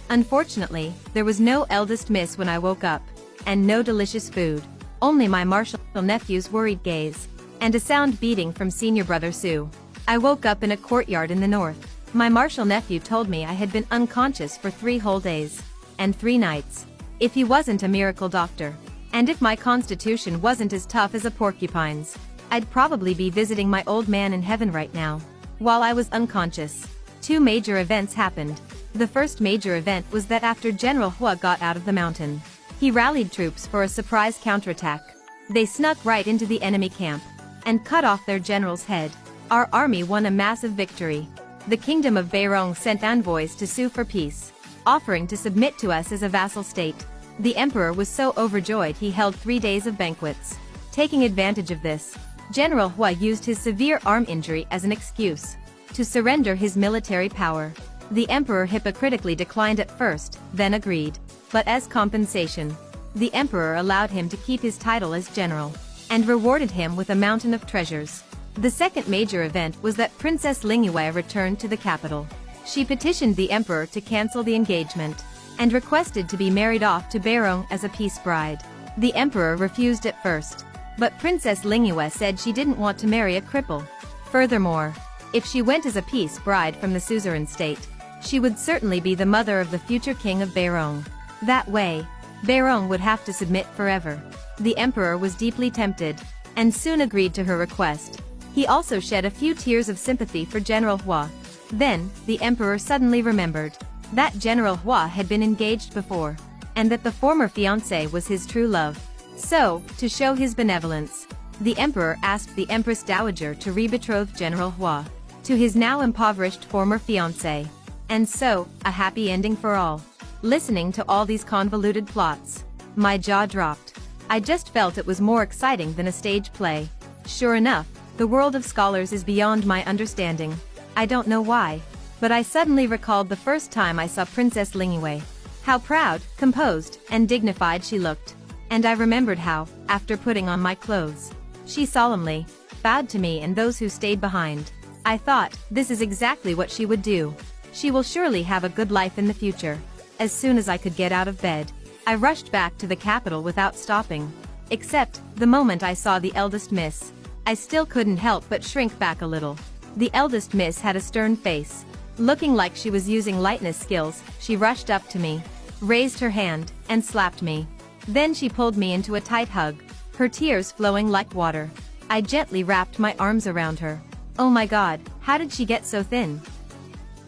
Unfortunately, there was no eldest miss when I woke up, and no delicious food, only my martial nephew's worried gaze, and a sound beating from senior brother Su. I woke up in a courtyard in the north. My martial nephew told me I had been unconscious for 3 whole days, and 3 nights. If he wasn't a miracle doctor, and if my constitution wasn't as tough as a porcupine's, I'd probably be visiting my old man in heaven right now. While I was unconscious, 2 major events happened. The first major event was that after General Hua got out of the mountain, he rallied troops for a surprise counterattack. They snuck right into the enemy camp, and cut off their general's head. Our army won a massive victory. The kingdom of Beirong sent envoys to sue for peace, offering to submit to us as a vassal state. The emperor was so overjoyed he held 3 days of banquets. Taking advantage of this, General Hua used his severe arm injury as an excuse to surrender his military power. The emperor hypocritically declined at first, then agreed. But as compensation, the emperor allowed him to keep his title as general, and rewarded him with a mountain of treasures. The second major event was that Princess Lingyue returned to the capital. She petitioned the emperor to cancel the engagement. and requested to be married off to Beirong as a peace bride. The emperor refused at first, but Princess Lingyue said she didn't want to marry a cripple. Furthermore, if she went as a peace bride from the suzerain state, she would certainly be the mother of the future king of Beirong. That way, Beirong would have to submit forever. The emperor was deeply tempted, and soon agreed to her request. He also shed a few tears of sympathy for General Hua. Then, the emperor suddenly remembered that General Hua had been engaged before, and that the former fiancé was his true love. So, to show his benevolence, the emperor asked the Empress Dowager to re-betroth General Hua to his now impoverished former fiancé. And so, a happy ending for all. Listening to all these convoluted plots, my jaw dropped. I just felt it was more exciting than a stage play. Sure enough, the world of scholars is beyond my understanding. I don't know why, but I suddenly recalled the first time I saw Princess Lingyue. How proud, composed, and dignified she looked. And I remembered how, after putting on my clothes, she solemnly bowed to me and those who stayed behind. I thought, this is exactly what she would do. She will surely have a good life in the future. As soon as I could get out of bed, I rushed back to the capital without stopping. Except, the moment I saw the eldest miss, I still couldn't help but shrink back a little. The eldest miss had a stern face. Looking like she was using lightness skills, she rushed up to me, raised her hand, and slapped me. Then she pulled me into a tight hug, her tears flowing like water. I gently wrapped my arms around her. Oh my god, how did she get so thin?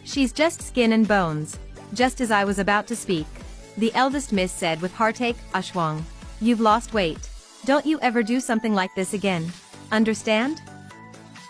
She's just skin and bones. Just as I was about to speak, the eldest miss said with heartache, Ashwang, you've lost weight. Don't you ever do something like this again. Understand?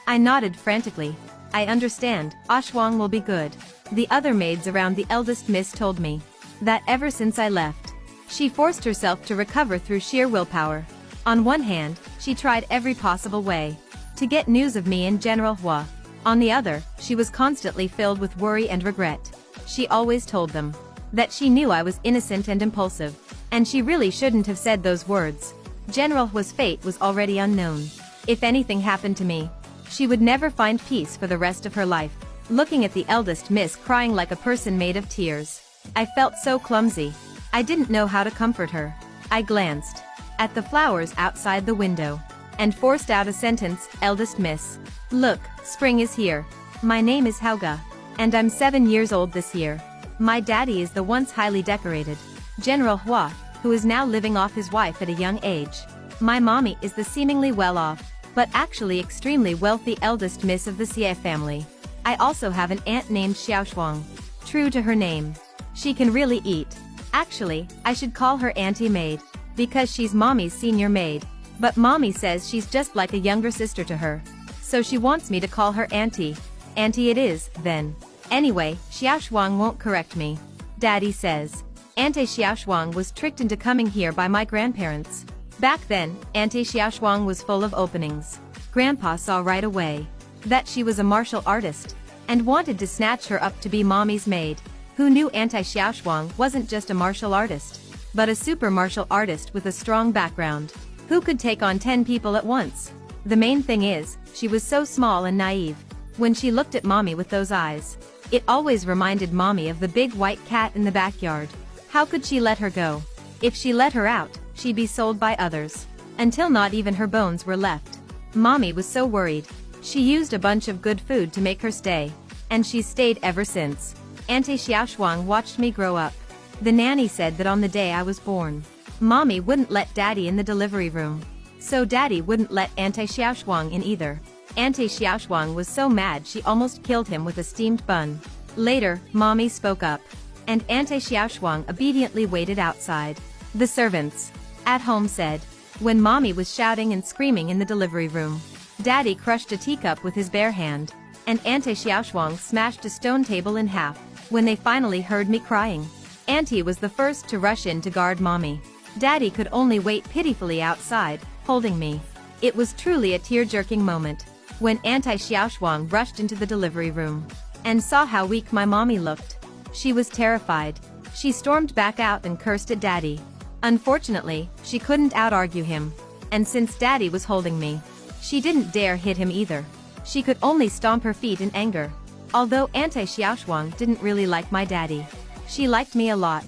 I nodded frantically. I understand, Ashwang will be good. The other maids around the eldest miss told me that ever since I left, she forced herself to recover through sheer willpower. On one hand, she tried every possible way to get news of me and General Hua. On the other, she was constantly filled with worry and regret. She always told them that she knew I was innocent and impulsive, and she really shouldn't have said those words. General Hua's fate was already unknown. If anything happened to me, she would never find peace for the rest of her life. Looking at the eldest miss crying like a person made of tears, I felt so clumsy. I didn't know how to comfort her. I glanced at the flowers outside the window and forced out a sentence, eldest miss. Look, spring is here. My name is Hauga, and I'm 7 years old this year. My daddy is the once highly decorated General Hua, who is now living off his wife at a young age. My mommy is the seemingly well-off, but actually extremely wealthy eldest miss of the Xie family. I also have an aunt named Xiaoshuang. True to her name, she can really eat. Actually, I should call her Auntie Maid, because she's mommy's senior maid. But mommy says she's just like a younger sister to her. So she wants me to call her Auntie. Auntie it is, then. Anyway, Xiaoshuang won't correct me. Daddy says Auntie Xiaoshuang was tricked into coming here by my grandparents. Back then, Auntie Xiaoshuang was full of openings. Grandpa saw right away that she was a martial artist, and wanted to snatch her up to be mommy's maid. Who knew Auntie Xiaoshuang wasn't just a martial artist, but a super martial artist with a strong background, who could take on 10 people at once. The main thing is, she was so small and naive. When she looked at mommy with those eyes, it always reminded mommy of the big white cat in the backyard. How could she let her go? If she let her out, she'd be sold by others, until not even her bones were left. Mommy was so worried. She used a bunch of good food to make her stay, and she's stayed ever since. Auntie Xiaoshuang watched me grow up. The nanny said that on the day I was born, mommy wouldn't let daddy in the delivery room, so daddy wouldn't let Auntie Xiaoshuang in either. Auntie Xiaoshuang was so mad she almost killed him with a steamed bun. Later, mommy spoke up, and Auntie Xiaoshuang obediently waited outside. The servants at home said, when mommy was shouting and screaming in the delivery room, daddy crushed a teacup with his bare hand, and Auntie Xiaoshuang smashed a stone table in half. When they finally heard me crying, Auntie was the first to rush in to guard mommy. Daddy could only wait pitifully outside, holding me. It was truly a tear-jerking moment when Auntie Xiaoshuang rushed into the delivery room and saw how weak my mommy looked. She was terrified. She stormed back out and cursed at daddy. Unfortunately, she couldn't out-argue him, and since daddy was holding me, she didn't dare hit him either. She could only stomp her feet in anger. Although Auntie Xiaoshuang didn't really like my daddy, she liked me a lot.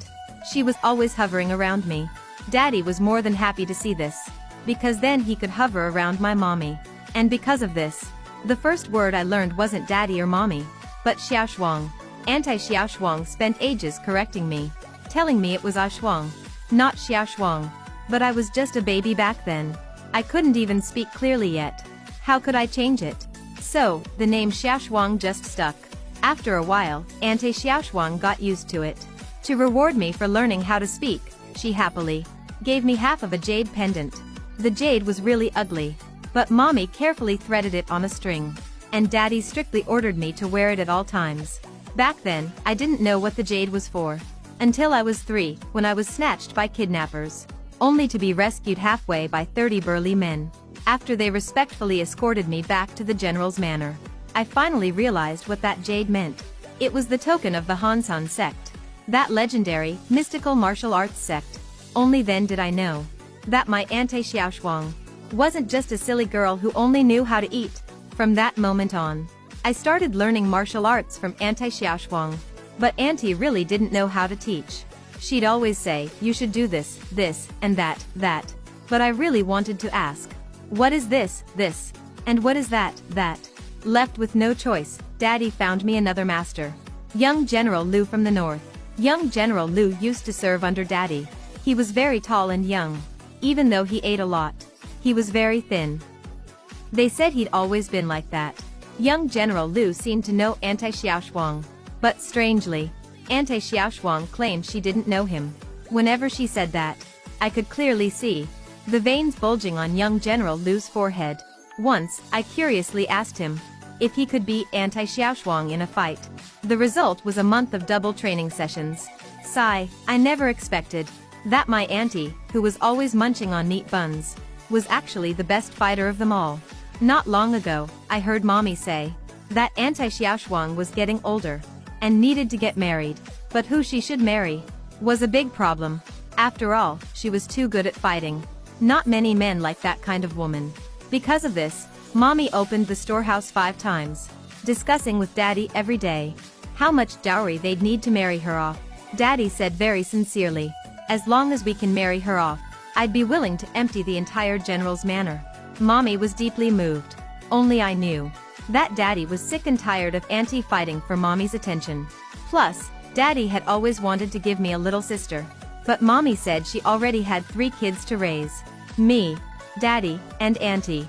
She was always hovering around me. Daddy was more than happy to see this, because then he could hover around my mommy. And because of this, the first word I learned wasn't daddy or mommy, but xiaoshuang. Auntie Xiaoshuang spent ages correcting me, telling me it was Shuang, not xiaoshuang. But I was just a baby back then. I couldn't even speak clearly yet. How could I change it? So, the name xiaoshuang just stuck. After a while, Auntie Xiaoshuang got used to it. To reward me for learning how to speak, she happily gave me half of a jade pendant. The jade was really ugly, but mommy carefully threaded it on a string, and daddy strictly ordered me to wear it at all times. Back then, I didn't know what the jade was for. Until I was 3, when I was snatched by kidnappers, only to be rescued halfway by 30 burly men. After they respectfully escorted me back to the general's manor, I finally realized what that jade meant. It was the token of the Hansan sect, that legendary, mystical martial arts sect. Only then did I know that my Auntie Xiaoshuang wasn't just a silly girl who only knew how to eat. From that moment on, I started learning martial arts from Auntie Xiaoshuang. But Auntie really didn't know how to teach. She'd always say, you should do this, and that. But I really wanted to ask, what is this, and what is that? Left with no choice, Daddy found me another master. Young General Liu from the north. Young General Liu used to serve under Daddy. He was very tall and young. Even though he ate a lot, he was very thin. They said he'd always been like that. Young General Liu seemed to know Auntie Xiaoshuang. But strangely, Auntie Xiaoshuang claimed she didn't know him. Whenever she said that, I could clearly see the veins bulging on young General Liu's forehead. Once, I curiously asked him if he could beat Auntie Xiaoshuang in a fight. The result was a month of double training sessions. Sigh, I never expected that my auntie, who was always munching on neat buns, was actually the best fighter of them all. Not long ago, I heard mommy say that Auntie Xiaoshuang was getting older and needed to get married, but who she should marry was a big problem. After all, she was too good at fighting. Not many men like that kind of woman. Because of this, mommy opened the storehouse 5 times, discussing with daddy every day how much dowry they'd need to marry her off. Daddy said very sincerely, as long as we can marry her off, I'd be willing to empty the entire general's manor. Mommy was deeply moved. Only I knew that daddy was sick and tired of auntie fighting for mommy's attention. Plus, daddy had always wanted to give me a little sister. But mommy said she already had 3 kids to raise. Me, daddy, and auntie.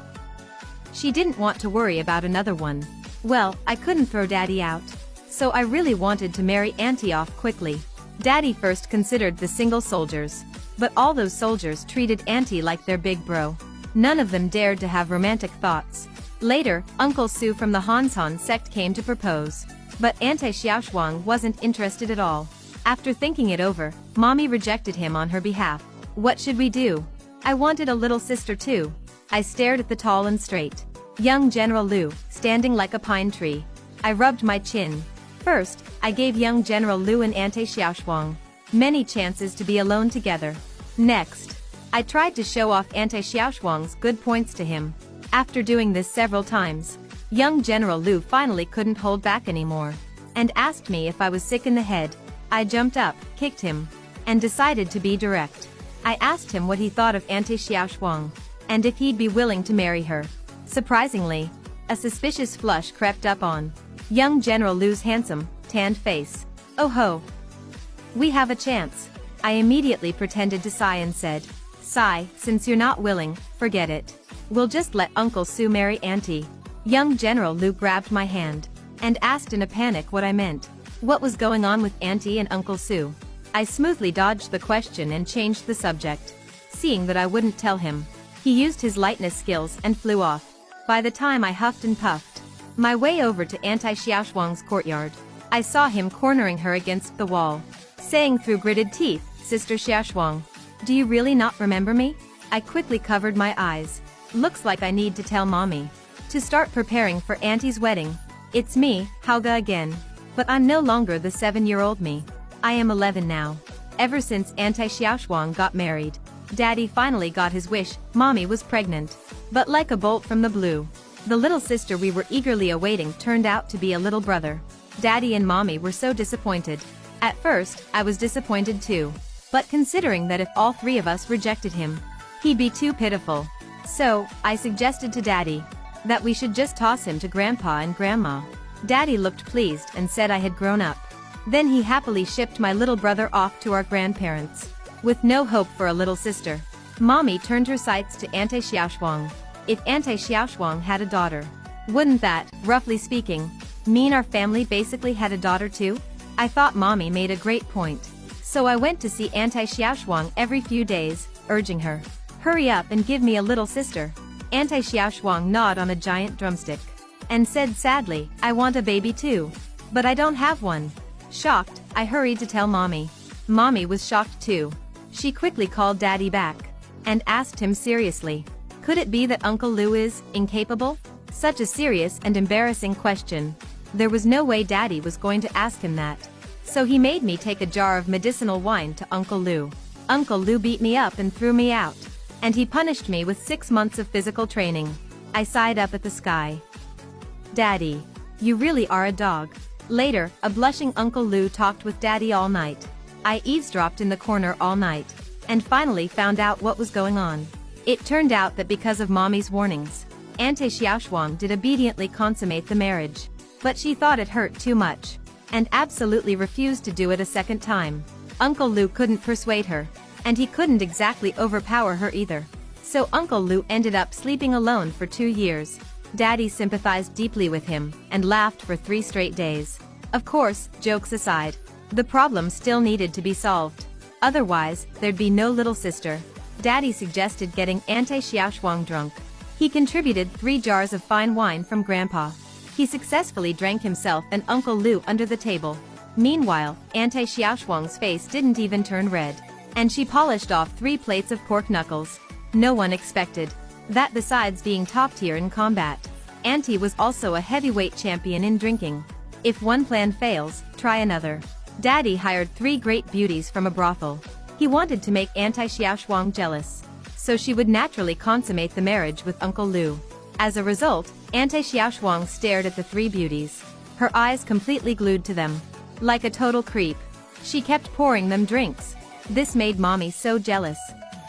She didn't want to worry about another one. Well, I couldn't throw daddy out. So I really wanted to marry auntie off quickly. Daddy first considered the single soldiers. But all those soldiers treated auntie like their big bro. None of them dared to have romantic thoughts. Later, Uncle Su from the Hansan sect came to propose. But Auntie Xiaoshuang wasn't interested at all. After thinking it over, mommy rejected him on her behalf. What should we do? I wanted a little sister too. I stared at the tall and straight young General Liu, standing like a pine tree. I rubbed my chin. First, I gave young General Liu and Auntie Xiaoshuang many chances to be alone together. Next, I tried to show off Auntie Xiaoshuang's good points to him. After doing this several times, young General Liu finally couldn't hold back anymore, and asked me if I was sick in the head. I jumped up, kicked him, and decided to be direct. I asked him what he thought of Auntie Xiaoshuang, and if he'd be willing to marry her. Surprisingly, a suspicious flush crept up on young General Liu's handsome, tanned face. Oh ho! We have a chance. I immediately pretended to sigh and said, sigh, since you're not willing, forget it. We'll just let Uncle Su marry auntie. Young General Liu grabbed my hand and asked in a panic what I meant. What was going on with auntie and Uncle Su? I smoothly dodged the question and changed the subject. Seeing that I wouldn't tell him, he used his lightness skills and flew off. By the time I huffed and puffed my way over to Auntie Xiaoshuang's courtyard, I saw him cornering her against the wall, saying through gritted teeth, Sister Xiaoshuang, do you really not remember me? I quickly covered my eyes. Looks like I need to tell mommy to start preparing for auntie's wedding. It's me, Hauga again. But I'm no longer the 7-year-old me. I am 11 now. Ever since Auntie Xiaoshuang got married, daddy finally got his wish. Mommy was pregnant. But like a bolt from the blue, the little sister we were eagerly awaiting turned out to be a little brother. Daddy and mommy were so disappointed. At first, I was disappointed too. But considering that if all three of us rejected him, he'd be too pitiful. So, I suggested to Daddy that we should just toss him to Grandpa and Grandma. Daddy looked pleased and said I had grown up. Then he happily shipped my little brother off to our grandparents, with no hope for a little sister. Mommy turned her sights to Auntie Xiaoshuang. If Auntie Xiaoshuang had a daughter, wouldn't that, roughly speaking, mean our family basically had a daughter too? I thought Mommy made a great point. So I went to see Auntie Xiaoshuang every few days, urging her, "Hurry up and give me a little sister." Auntie Xiaoshuang gnawed on a giant drumstick and said sadly, "I want a baby too. But I don't have one." Shocked, I hurried to tell Mommy. Mommy was shocked too. She quickly called Daddy back and asked him seriously, could it be that Uncle Lou is incapable? Such a serious and embarrassing question. There was no way Daddy was going to ask him that. So he made me take a jar of medicinal wine to Uncle Lou. Uncle Lou beat me up and threw me out. And he punished me with 6 months of physical training. I sighed up at the sky. Daddy, you really are a dog. Later, a blushing Uncle Lou talked with Daddy all night. I eavesdropped in the corner all night, and finally found out what was going on. It turned out that because of Mommy's warnings, Auntie Xiaoshuang did obediently consummate the marriage. But she thought it hurt too much, and absolutely refused to do it a second time. Uncle Lou couldn't persuade her, and he couldn't exactly overpower her either. So Uncle Lou ended up sleeping alone for 2 years. Daddy sympathized deeply with him, and laughed for 3 straight days. Of course, jokes aside, the problem still needed to be solved. Otherwise, there'd be no little sister. Daddy suggested getting Auntie Xiaoshuang drunk. He contributed 3 jars of fine wine from Grandpa. He successfully drank himself and Uncle Lou under the table. Meanwhile, Auntie Xiaoshuang's face didn't even turn red, and she polished off 3 plates of pork knuckles. No one expected that besides being top tier in combat, Auntie was also a heavyweight champion in drinking. If one plan fails, try another. Daddy hired 3 great beauties from a brothel. He wanted to make Auntie Xiaoshuang jealous, so she would naturally consummate the marriage with Uncle Lou. As a result, Auntie Xiaoshuang stared at the 3 beauties, her eyes completely glued to them. Like a total creep, she kept pouring them drinks. This made Mommy so jealous.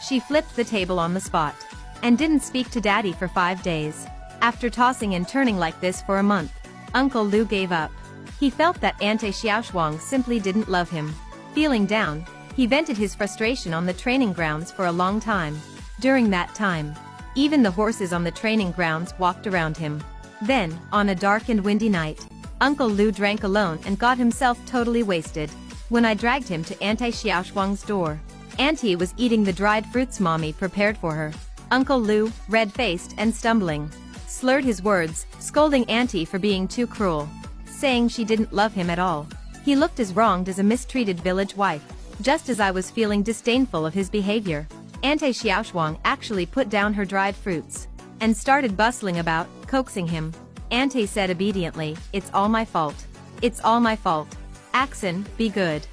She flipped the table on the spot, and didn't speak to Daddy for 5 days. After tossing and turning like this for a month, Uncle Lou gave up. He felt that Auntie Xiaoshuang simply didn't love him. Feeling down, he vented his frustration on the training grounds for a long time. During that time, even the horses on the training grounds walked around him. Then, on a dark and windy night, Uncle Lou drank alone and got himself totally wasted. When I dragged him to Auntie Xiaoshuang's door, Auntie was eating the dried fruits Mommy prepared for her. Uncle Lou, red-faced and stumbling, slurred his words, scolding Auntie for being too cruel, saying she didn't love him at all. He looked as wronged as a mistreated village wife. Just as I was feeling disdainful of his behavior, Auntie Xiaoshuang actually put down her dried fruits and started bustling about, coaxing him. Auntie said obediently, "It's all my fault. It's all my fault. Axon, be good.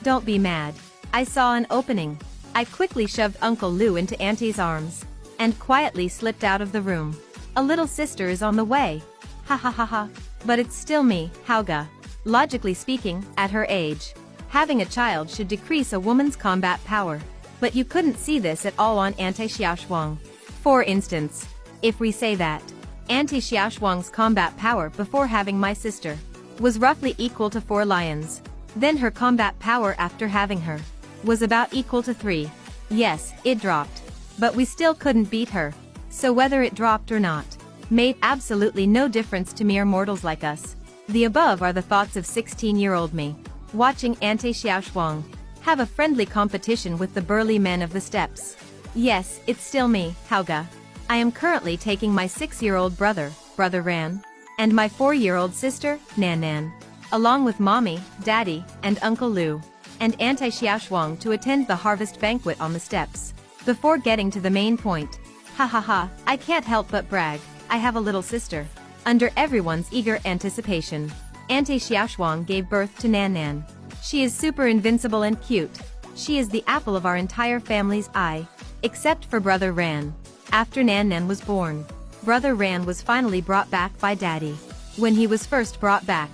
Don't be mad." I saw an opening. I quickly shoved Uncle Lou into Auntie's arms and quietly slipped out of the room. A little sister is on the way. Ha ha ha ha. But it's still me, Hauga. Logically speaking, at her age, having a child should decrease a woman's combat power. But you couldn't see this at all on Auntie Xiaoshuang. For instance, if we say that Auntie Xiaoshuang's combat power before having my sister was roughly equal to 4 lions, then her combat power after having her was about equal to 3. Yes, it dropped. But we still couldn't beat her. So whether it dropped or not, made absolutely no difference to mere mortals like us. The above are the thoughts of 16-year-old me, watching Auntie Xiaoshuang have a friendly competition with the burly men of the steppes. Yes, it's still me, Hauga. I am currently taking my 6-year-old brother, Brother Ran, and my 4-year-old sister, Nan Nan, along with Mommy, Daddy, and Uncle Lou, and Auntie Xiaoshuang to attend the harvest banquet on the steppes. Before getting to the main point, ha ha ha, I can't help but brag, I have a little sister. Under everyone's eager anticipation, Auntie Xiaoshuang gave birth to Nan Nan. She is super invincible and cute. She is the apple of our entire family's eye, except for Brother Ran. After Nan Nan was born, Brother Ran was finally brought back by Daddy. When he was first brought back,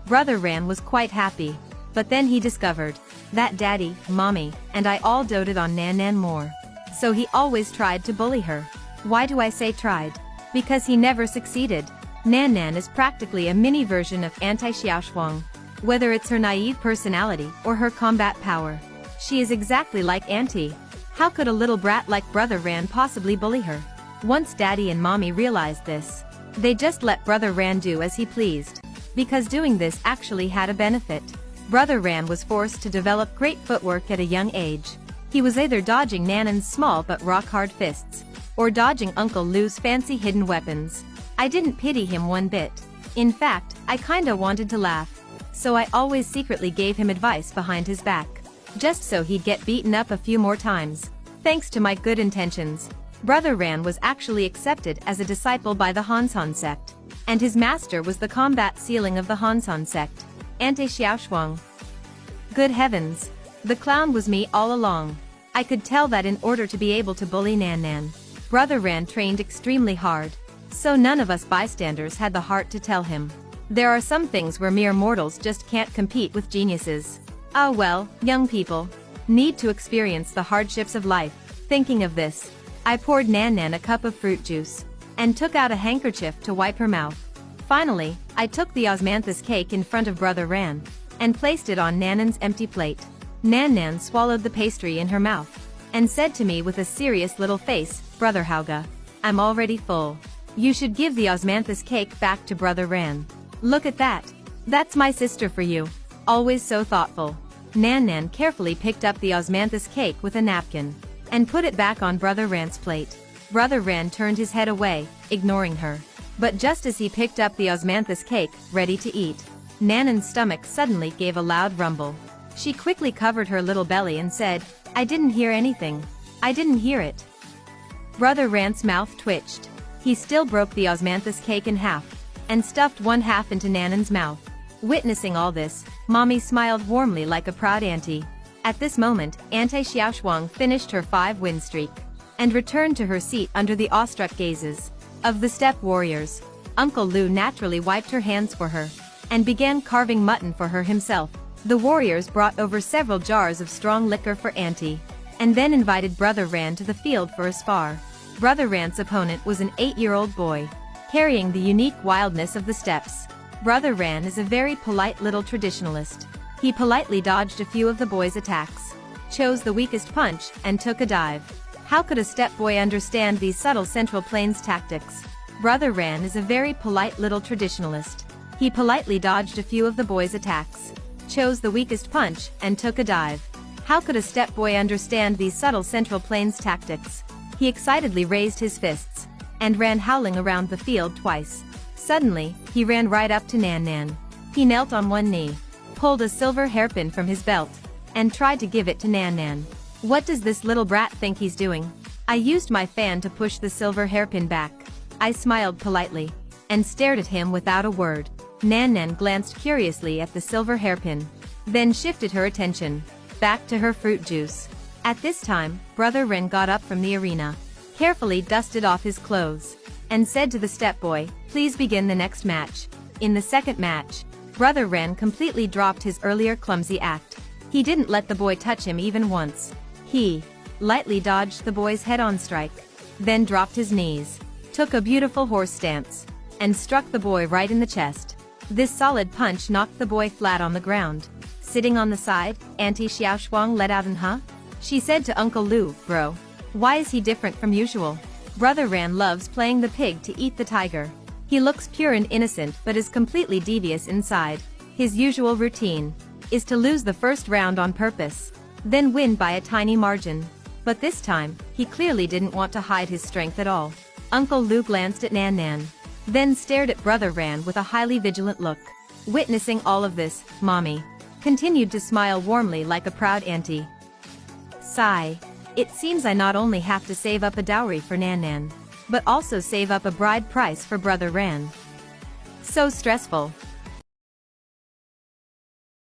Brother Ran was quite happy, but then he discovered That daddy, mommy, and I all doted on Nan Nan more. So he always tried to bully her. Why do I say tried? Because he never succeeded. Nan Nan is practically a mini version of anti-Xiaoshuang. Whether it's her naive personality or her combat power, she is exactly like Auntie. How could a little brat like Brother Ran possibly bully her? Once Daddy and Mommy realized this, they just let Brother Ran do as he pleased. Because doing this actually had a benefit. Brother Ran was forced to develop great footwork at a young age. He was either dodging Nan Nan's small but rock-hard fists, or dodging Uncle Lu's fancy hidden weapons. I didn't pity him one bit. In fact, I kinda wanted to laugh. So I always secretly gave him advice behind his back, just so he'd get beaten up a few more times. Thanks to my good intentions, Brother Ran was actually accepted as a disciple by the Hansan sect, and his master was the combat ceiling of the Hansan sect, Anti-Xiaoshuang. Good heavens! The clown was me all along. I could tell that in order to be able to bully Nan Nan, Brother Ran trained extremely hard, so none of us bystanders had the heart to tell him. There are some things where mere mortals just can't compete with geniuses. Oh well, young people need to experience the hardships of life. Thinking of this, I poured Nan Nan a cup of fruit juice, and took out a handkerchief to wipe her mouth. Finally, I took the osmanthus cake in front of Brother Ran, and placed it on Nan Nan's empty plate. Nan Nan swallowed the pastry in her mouth, and said to me with a serious little face, "Brother Hauga, I'm already full. You should give the osmanthus cake back to Brother Ran. Look at that. That's my sister for you. Always so thoughtful." Nan Nan carefully picked up the osmanthus cake with a napkin, and put it back on Brother Ran's plate. Brother Ran turned his head away, ignoring her. But just as he picked up the osmanthus cake, ready to eat, Nan Nan's stomach suddenly gave a loud rumble. She quickly covered her little belly and said, "I didn't hear anything. I didn't hear it." Brother Ran's mouth twitched. He still broke the osmanthus cake in half, and stuffed one half into Nan Nan's mouth. Witnessing all this, Mommy smiled warmly like a proud auntie. At this moment, Anti-Xiaoshuang finished her 5-win streak, and returned to her seat under the awestruck gazes of the steppe warriors. Uncle Lu naturally wiped her hands for her, and began carving mutton for her himself. The warriors brought over several jars of strong liquor for Auntie, and then invited Brother Ran to the field for a spar. Brother Ran's opponent was an 8-year-old boy, carrying the unique wildness of the steppes. Brother Ran is a very polite little traditionalist. He politely dodged a few of the boy's attacks, chose the weakest punch, and took a dive. How could a steppe boy understand these subtle Central Plains tactics? Brother Ran is a very polite little traditionalist. He politely dodged a few of the boy's attacks, chose the weakest punch, and took a dive. How could a steppe boy understand these subtle Central Plains tactics? He excitedly raised his fists, and ran howling around the field twice. Suddenly, he ran right up to Nan Nan. He knelt on one knee, pulled a silver hairpin from his belt, and tried to give it to Nan Nan. What does this little brat think he's doing? I used my fan to push the silver hairpin back. I smiled politely, and stared at him without a word. Nan Nan glanced curiously at the silver hairpin, then shifted her attention back to her fruit juice. At this time, Brother Ren got up from the arena, carefully dusted off his clothes, and said to the steppe boy, "Please begin the next match." In the second match, Brother Ren completely dropped his earlier clumsy act. He didn't let the boy touch him even once. He lightly dodged the boy's head-on strike, then dropped his knees, took a beautiful horse stance, and struck the boy right in the chest. This solid punch knocked the boy flat on the ground. Sitting on the side, Auntie Xiaoshuang let out an "huh?" She said to Uncle Lu, "Bro, why is he different from usual?" Brother Ran loves playing the pig to eat the tiger. He looks pure and innocent but is completely devious inside. His usual routine is to lose the first round on purpose, then win by a tiny margin. But this time, he clearly didn't want to hide his strength at all. Uncle Lu glanced at Nan Nan, then stared at Brother Ran with a highly vigilant look. Witnessing all of this, Mommy continued to smile warmly like a proud auntie. Sigh. It seems I not only have to save up a dowry for Nan Nan, but also save up a bride price for Brother Ran. So stressful.